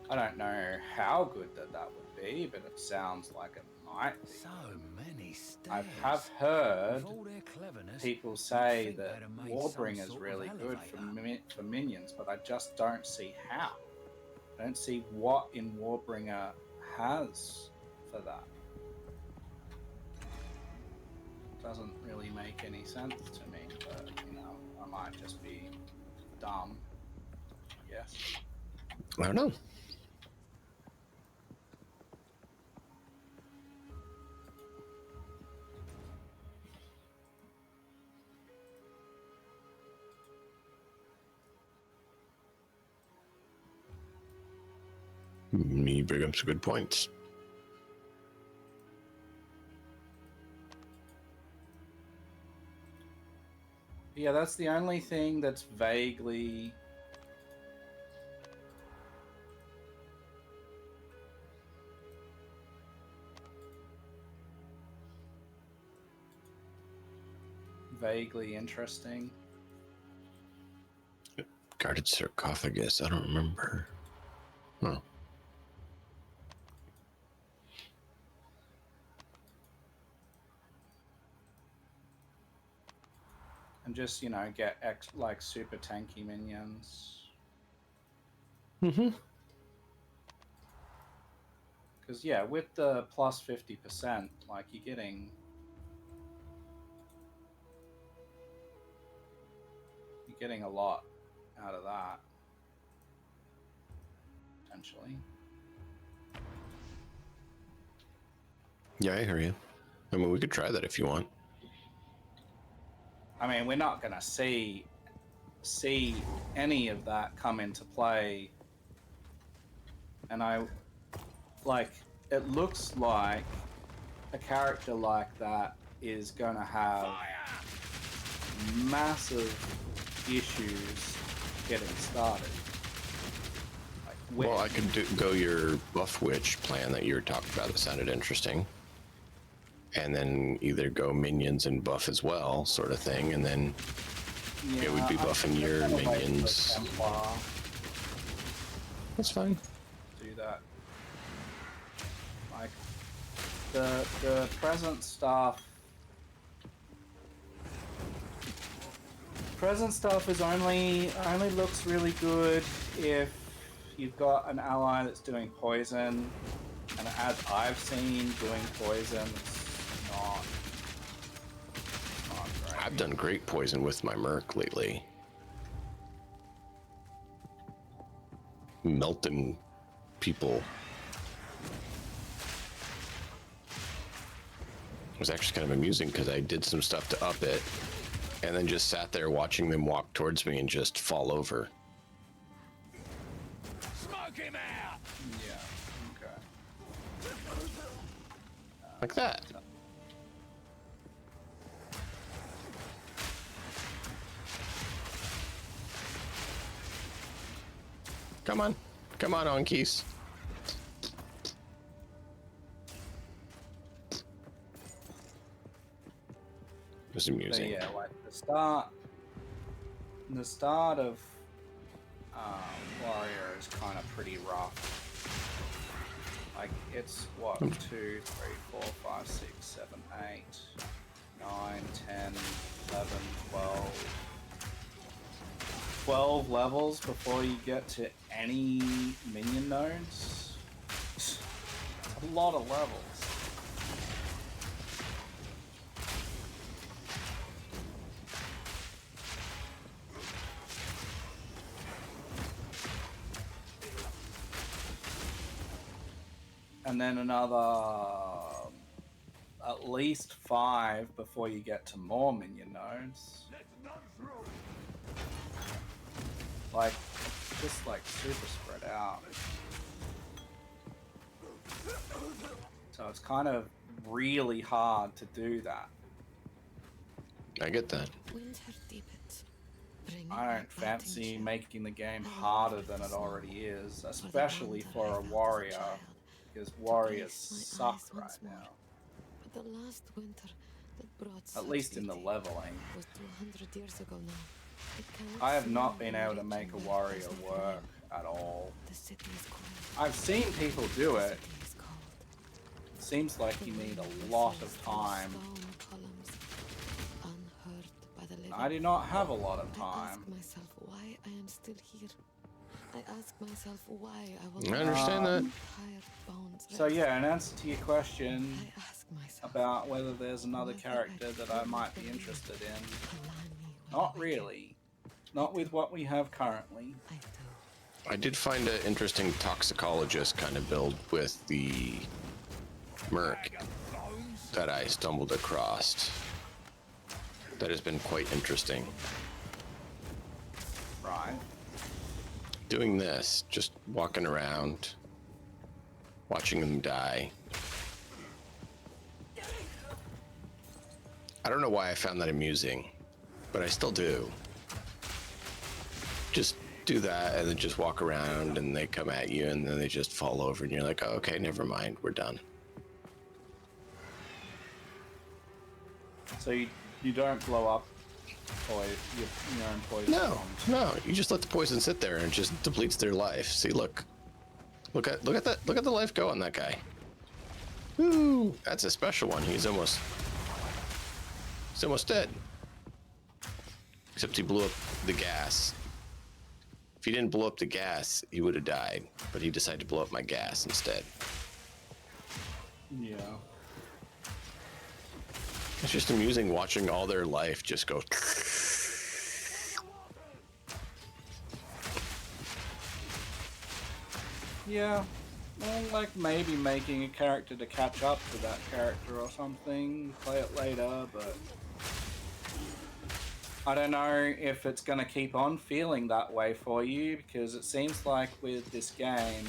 I don't know how good that would be, but it sounds like it might be. So many stairs. I have heard With all their cleverness, people you'd say think that they'd have made Warbringer some is sort of really good for, elevator. for minions, but I just don't see how. I don't see what in Warbringer has for that. Doesn't really make any sense to me, but you know, I might just be dumb, I guess. I don't know. You bring up some good points. Yeah, that's the only thing that's vaguely vaguely interesting. Guarded sarcophagus. I don't remember. Huh. And just, you know, get like super tanky minions. Mm-hmm. Because yeah, with the plus 50%, like you're getting a lot out of that potentially. Yeah, I hear you. I mean, we could try that if you want. I mean, we're not gonna see any of that come into play, and I like it looks like a character like that is gonna have massive issues getting started. Like, Well, I could go your buff witch plan that you were talking about. That sounded interesting. And then either go minions and buff as well, sort of thing, and then it would be buffing your minions. That's fine. Do that. Like the present stuff. Present stuff is only looks really good if you've got an ally that's doing poison, and as I've seen, doing poison is not great. I've done great poison with my merc lately. Melting people. It was actually kind of amusing because I did some stuff to up it and then just sat there watching them walk towards me and just fall over. Smoke him out! Yeah. Okay. Like that. Come on. Come on, Onkeys. It was So amusing. yeah, like the start of Warrior is kind of pretty rough. Like it's what 2, 3, 4, 5, 6, 7, 8, 9, 10, 11, 12. 12 levels before you get to any minion nodes. It's a lot of levels. And then another at least 5 before you get to more minion nodes. Like, just like super spread out. So it's kind of really hard to do that. I get that. I don't fancy making the game harder than it already is, especially for a warrior, because warriors suck right now. But the last winter that brought At least in the leveling. was 200 years ago now. I have not been able to make a warrior work at all. The city is cold. I've seen people do it. The city is cold. Seems like you need a lot of time. Stone columns, unheard by the living. I do not have a lot of I time. ask myself why I am still here. I ask myself why I will I understand that. tired bones. So yeah, in answer to your question I ask myself about whether there's another character that I might be interested in, not really. Not with what we have currently. I do. I did find an interesting toxicologist kind of build with the merc that I stumbled across. That has been quite interesting. Right. Doing this, just walking around, watching them die. I don't know why I found that amusing, but I still do. Just do that and then just walk around and they come at you and then they just fall over and you're like, oh, okay, never mind, we're done. So You don't blow up your own poison. No, no. You just let the poison sit there and it just depletes their life. See, look at that. Look at the life go on that guy. Woo! That's a special one. He's almost dead. Except he blew up the gas. If he didn't blow up the gas, he would have died. But he decided to blow up my gas instead. Yeah. It's just amusing watching all their life just go. Yeah. Well, like maybe making a character to catch up to that character or something. Play it later, but I don't know if it's going to keep on feeling that way for you, because it seems like with this game,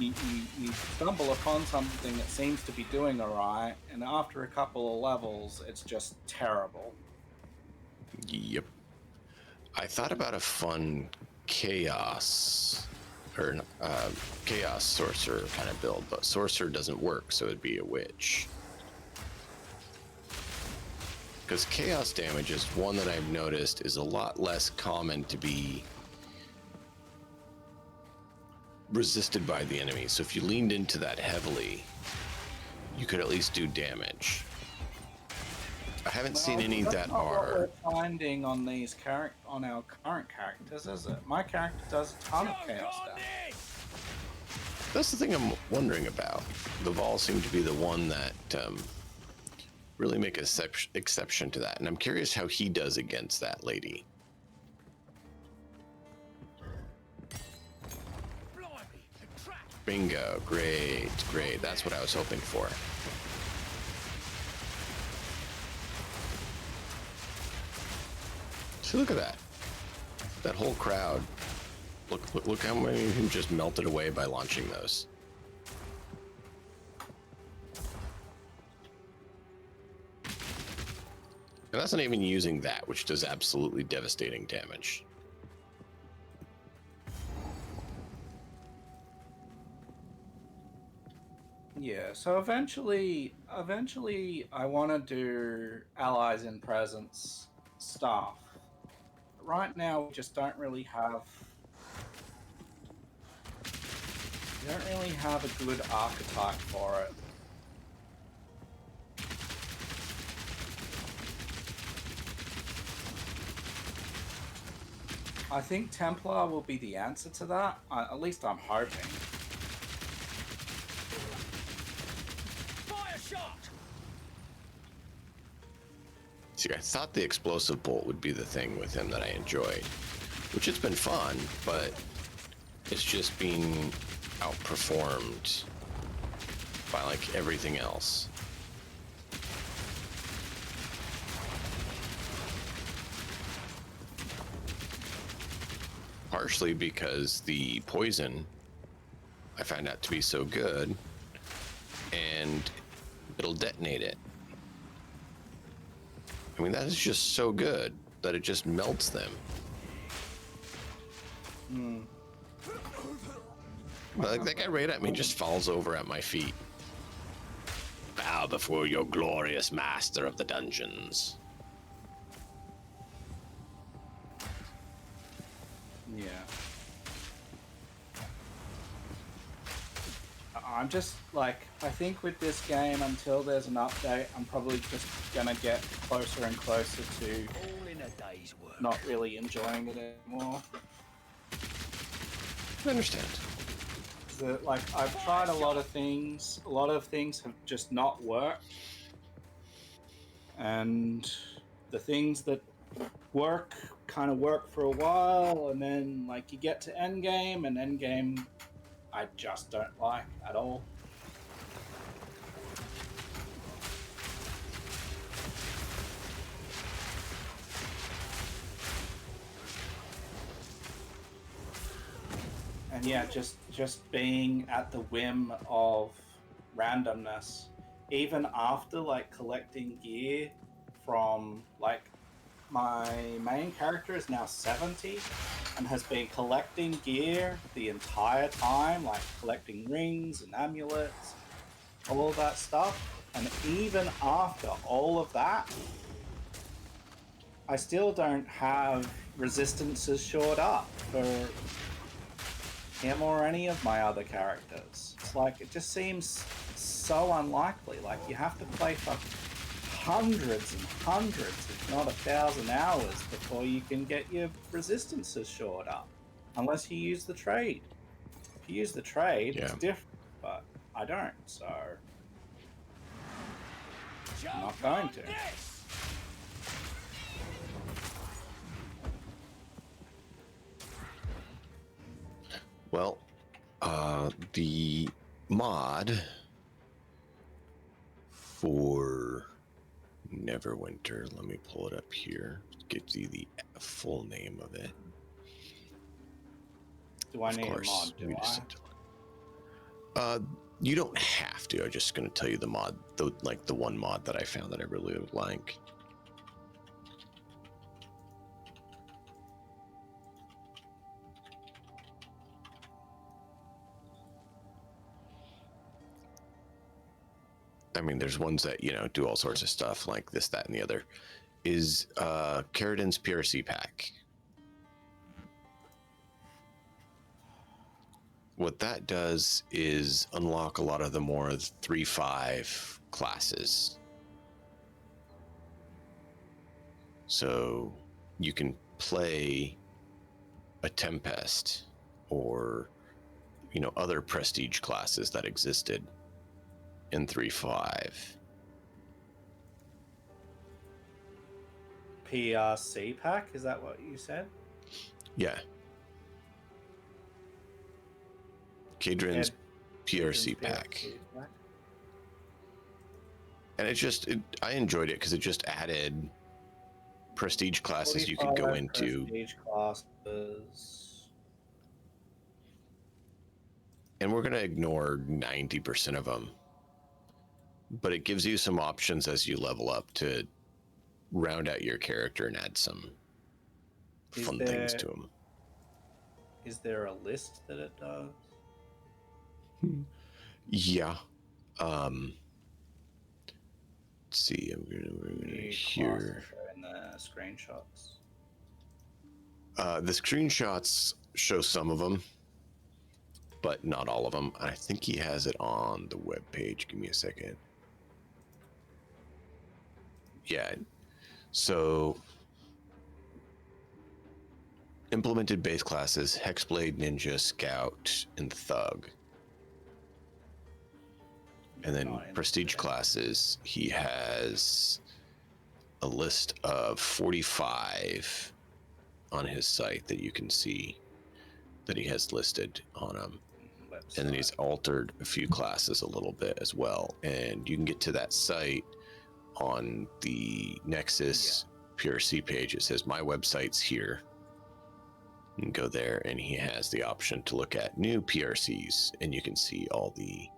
you stumble upon something that seems to be doing alright, and after a couple of levels, it's just terrible. Yep. I thought about a fun chaos sorcerer kind of build, but sorcerer doesn't work, so it'd be a witch. Because chaos damage is one that I've noticed is a lot less common to be resisted by the enemy. So if you leaned into that heavily, you could at least do damage. I haven't seen any that are. What we're finding on these on our current characters, is it? My character does a ton of chaos damage. That's the thing I'm wondering about. The Vol seem to be the one that really make an exception to that, and I'm curious how he does against that lady. Bingo, great, great. That's what I was hoping for. See, look at that. That whole crowd. Look how many of them just melted away by launching those. And that's not even using that, which does absolutely devastating damage. Yeah, so eventually I want to do allies in presence stuff. Right now, we just don't really have a good archetype for it. I think Templar will be the answer to that. At least I'm hoping. Fire shot! See, I thought the explosive bolt would be the thing with him that I enjoyed, which it's been fun, but it's just being outperformed by like everything else. Partially because the poison I find out to be so good, and it'll detonate it. I mean, that is just so good that it just melts them. But like, that guy right at me just falls over at my feet. Bow before your glorious master of the dungeons. Yeah. I'm just like, I think with this game, until there's an update, I'm probably just gonna get closer and closer to All in a day's work. not really enjoying it anymore. I understand. Like, I've tried a lot of things have just not worked. And the things that work kind of work for a while, and then like you get to endgame, and endgame I just don't like at all. And yeah, just being at the whim of randomness, even after like collecting gear from like, my main character is now 70 and has been collecting gear the entire time, like collecting rings and amulets, all that stuff. And even after all of that, I still don't have resistances shored up for him or any of my other characters. It's like, it just seems so unlikely. Like, you have to play for hundreds and hundreds, if not 1,000 hours before you can get your resistances shored up. Unless you use the trade. If you use the trade, it's different, but I don't, so I'm not going to. Well, the mod for Neverwinter, let me pull it up here, get you the full name of it. Do I need a mod? Do I? You don't have to. I'm just going to tell you the mod, the one mod that I found that I really would like. I mean, there's ones that, you know, do all sorts of stuff like this, that, and the other. Is Carradin's PRC pack. What that does is unlock a lot of the more 3-5 classes. So you can play a Tempest or, you know, other prestige classes that existed in 3-5. PRC pack? Is that what you said? Yeah. Kadrin's PRC pack. And I enjoyed it because it just added prestige classes you could go into. Prestige classes. And we're going to ignore 90% of them. But it gives you some options as you level up to round out your character and add some fun things to them. Is there a list that it does? Yeah. Let's see. We're gonna here. In the screenshots. The screenshots show some of them, but not all of them. I think he has it on the web page. Give me a second. Yeah. So implemented base classes: Hexblade, Ninja, Scout, and Thug. And then prestige classes, he has a list of 45 on his site that you can see that he has listed on them. And then he's altered a few classes a little bit as well. And you can get to that site on the Nexus PRC page. It says my website's here. You can go there and he has the option to look at new PRCs and you can see all the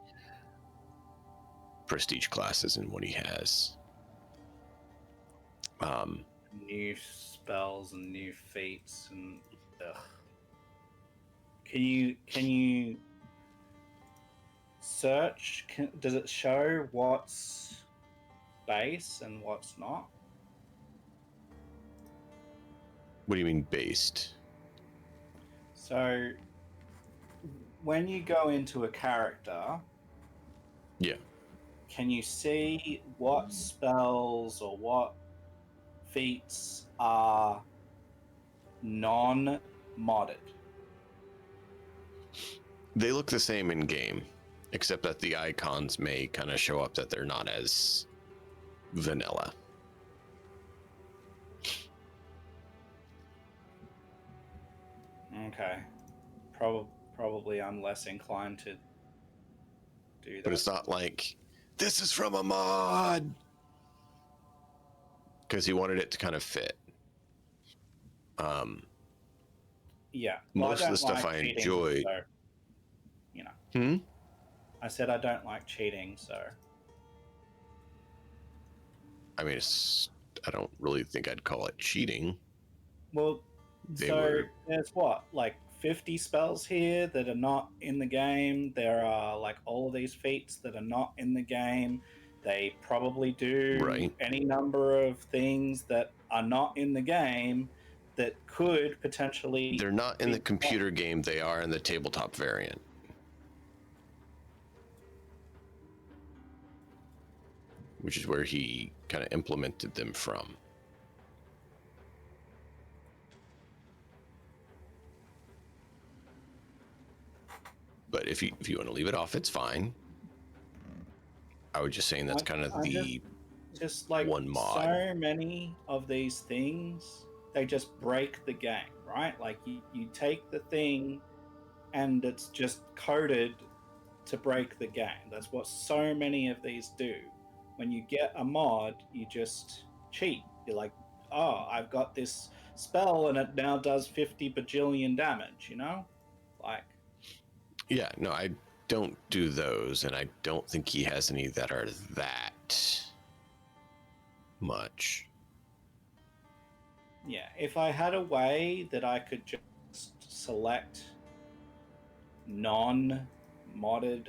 prestige classes and what he has. New spells and new feats and Can you search? Does it show what's base and what's not? What do you mean based? So when you go into a character, yeah, can you see what spells or what feats are non-modded? They look the same in game, except that the icons may kind of show up that they're not as vanilla. Okay. Probably I'm less inclined to do that. But it's not like, this is from a mod! Because he wanted it to kind of fit. Yeah. Most of the stuff I enjoyed. So, you know. I said I don't like cheating, so. I mean, I don't really think I'd call it cheating. Well, there's what, like 50 spells here that are not in the game. There are like all of these feats that are not in the game. They probably do Right. any number of things that are not in the game that could potentially. They're not in be the computer game, they are in the tabletop variant. Which is where he kind of implemented them from. But if you want to leave it off, it's fine. I was just saying that's kind of the just like one mod. so many of these things, they just break the game, right? Like you take the thing and it's just coded to break the game. That's what so many of these do. When you get a mod, you just cheat. You're like, oh, I've got this spell and it now does 50 bajillion damage, you know? Like, Yeah, no, I don't do those, and I don't think he has any that are that much. yeah, if I had a way that I could just select non-modded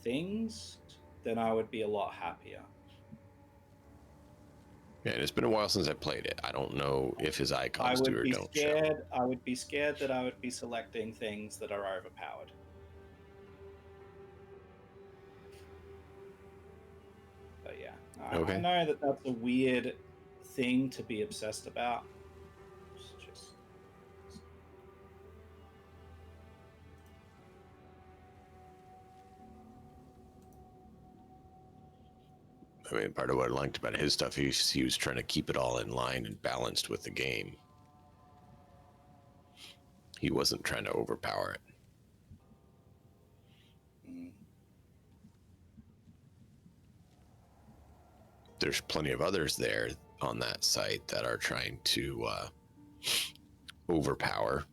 things, then I would be a lot happier. Yeah, and it's been a while since I played it. I don't know if his icons do or don't show. I would be scared that I would be selecting things that are overpowered. But yeah, Okay. I know that that's a weird thing to be obsessed about. It's just... I mean, part of what I liked about his stuff, he was trying to keep it all in line and balanced with the game. He wasn't trying to overpower it. There's plenty of others there on that site that are trying to overpower,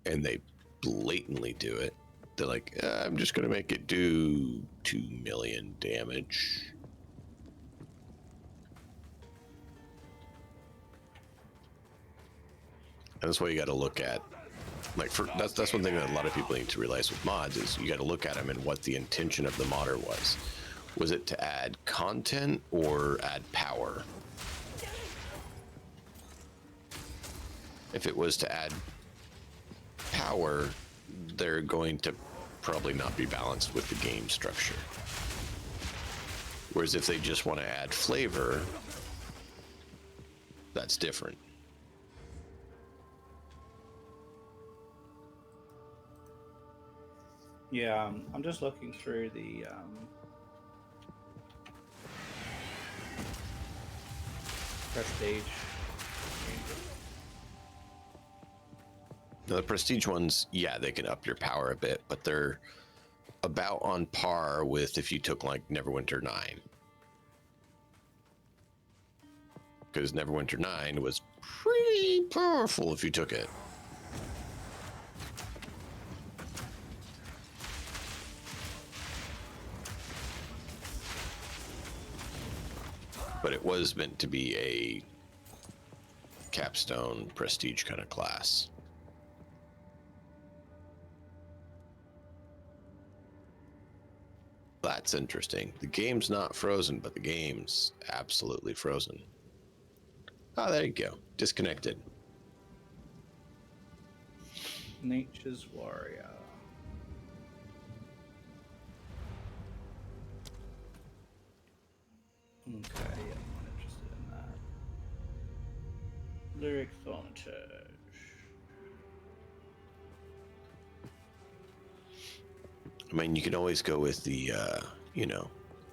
and they blatantly do it. They're like, I'm just going to make it do 2 million damage. And that's why you got to look at, like, that's one thing that a lot of people need to realize with mods is you got to look at them and what the intention of the modder was. Was it to add content or add power? If it was to add power, they're going to probably not be balanced with the game structure. Whereas if they just want to add flavor, that's different. Yeah, I'm just looking through the Prestige. Now, the prestige ones, yeah, they can up your power a bit, but they're about on par with if you took like Neverwinter 9. Because Neverwinter 9 was pretty powerful if you took it. But it was meant to be a capstone prestige kind of class. That's interesting. The game's not frozen, but the game's absolutely frozen. Oh, there you go. Disconnected. Nature's Warrior. Okay, yeah, I'm not interested in that. Lyric Thaumaturge. I mean, you can always go with the,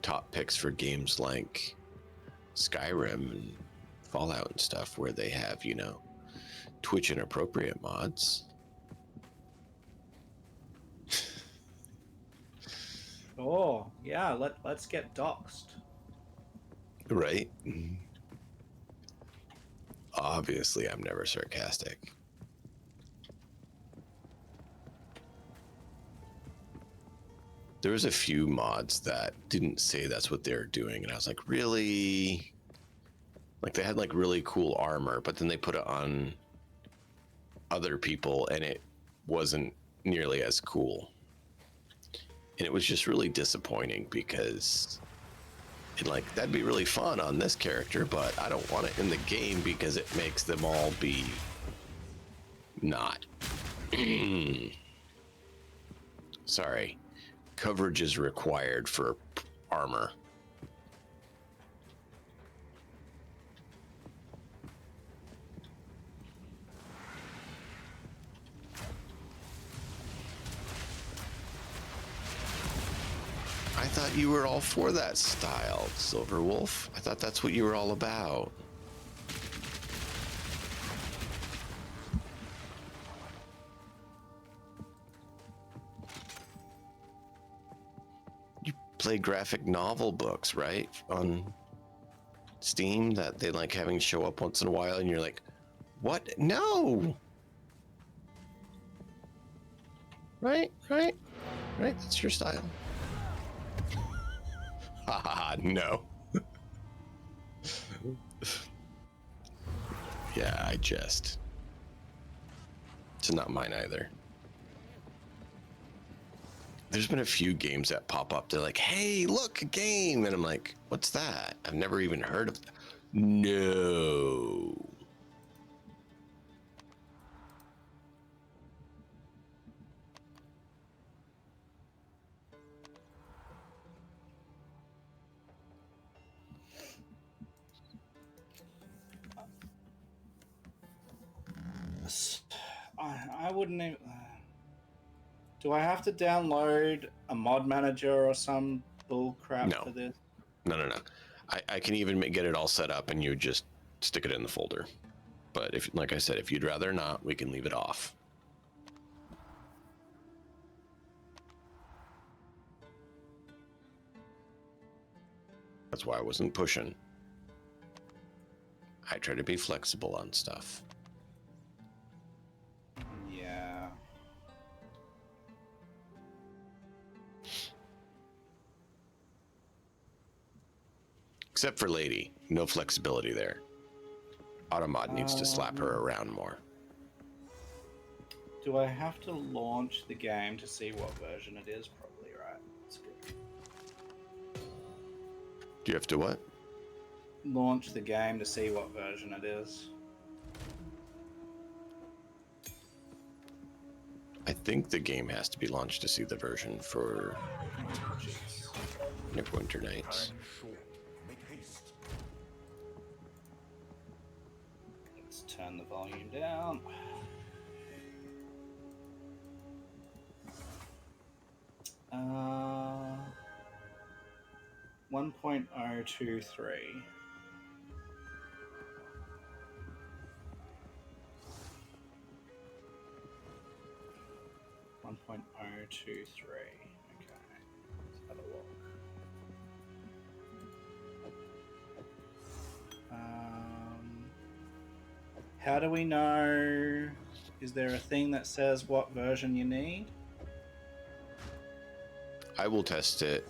top picks for games like Skyrim and Fallout and stuff where they have, Twitch inappropriate mods. Oh, yeah, let's get doxxed. Right? Obviously, I'm never sarcastic. There was a few mods that didn't say that's what they were doing, and I was like, really? Like, they had, like, really cool armor, but then they put it on other people, and it wasn't nearly as cool. And it was just really disappointing because like that'd be really fun on this character, but I don't want it in the game because it makes them all be not. Sorry. Coverage is required for armor. I thought you were all for that style, Silver Wolf. I thought that's what you were all about. You play graphic novel books, right? On Steam that they like having show up once in a while and you're like, what? No! Right? That's your style. Haha, no. Yeah, I jest. It's not mine either. There's been a few games that pop up. They're like, hey, look, a game. And I'm like, what's that? I've never even heard of that. No. I wouldn't even... Do I have to download a mod manager or some bull crap No. for this? No. I can even get it all set up and you just stick it in the folder. But if, like I said, if you'd rather not, we can leave it off. That's why I wasn't pushing. I try to be flexible on stuff. Yeah. Except for Lady. No flexibility there. Automod needs to slap her around more. Do I have to launch the game to see what version it is? Probably, right? That's good. Do you have to what? Launch the game to see what version it is. I think the game has to be launched to see the version for Winter Nights. Time short. Make haste. Let's turn the volume down. Uh, 1.023. .023. Okay, let's have a look. How do we know? Is there a thing that says what version you need? I will test it.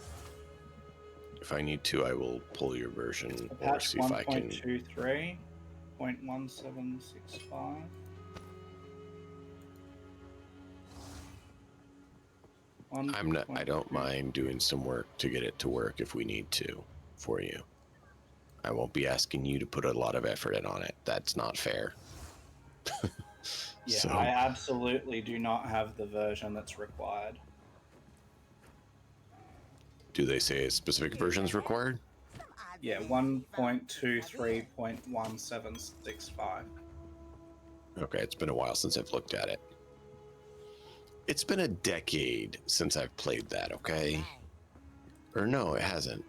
If I need to, I will pull your version or Patch see if I can. 1.23.1765. I'm not. I don't mind doing some work to get it to work if we need to for you. I won't be asking you to put a lot of effort in on it. That's not fair. Yeah, So, I absolutely do not have the version that's required. do they say a specific version is required? Yeah, 1.23.1765. Okay, it's been a while since I've looked at it. It's been a decade since I've played that, okay? Or no, it hasn't.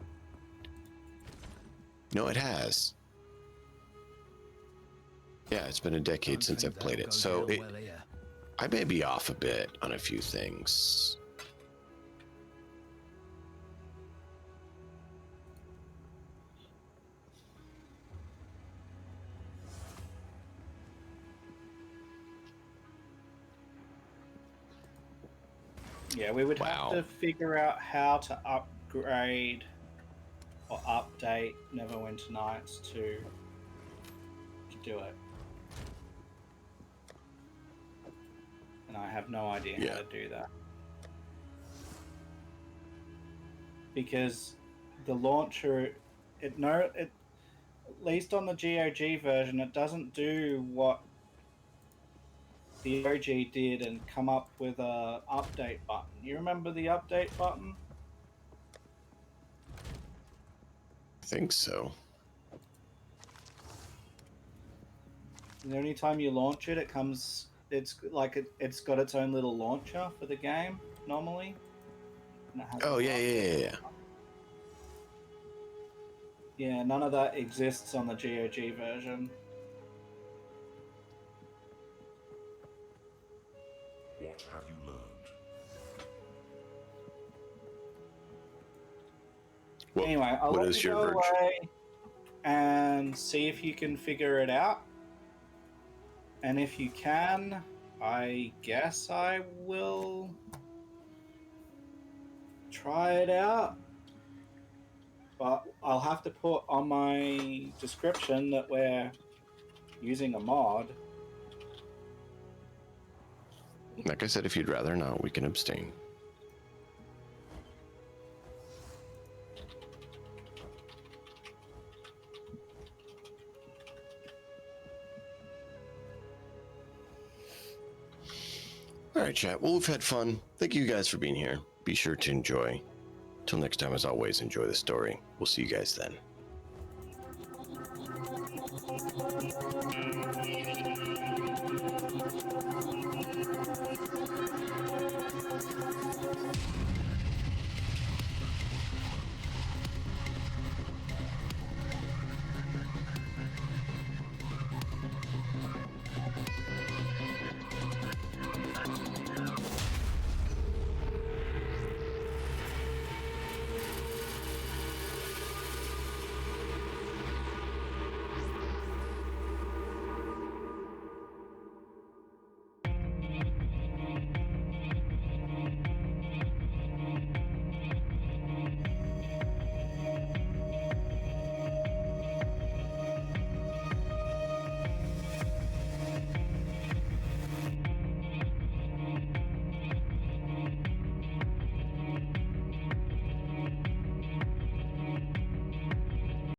No, it has. Yeah, it's been a decade since I've played it. So I may be off a bit on a few things. Yeah, we would Wow. have to figure out how to upgrade or update Neverwinter Nights to do it. And I have no idea how to do that. because the launcher, at least on the GOG version, it doesn't do what the OG did and come up with a update button. You remember the update button? I think so. The only time you launch it, it's like it's got its own little launcher for the game normally. And it has Oh an yeah, yeah, update. yeah, yeah. Yeah, none of that exists on the GOG version. What have you learned? Anyway, I'll what let is you your go virtue? away and see if you can figure it out. And if you can, I guess I will try it out. But I'll have to put on my description that we're using a mod. Like I said, if you'd rather not, we can abstain. All right, chat. Well, we've had fun. Thank you guys for being here. Be sure to enjoy. Till next time, as always, enjoy the story. We'll see you guys then.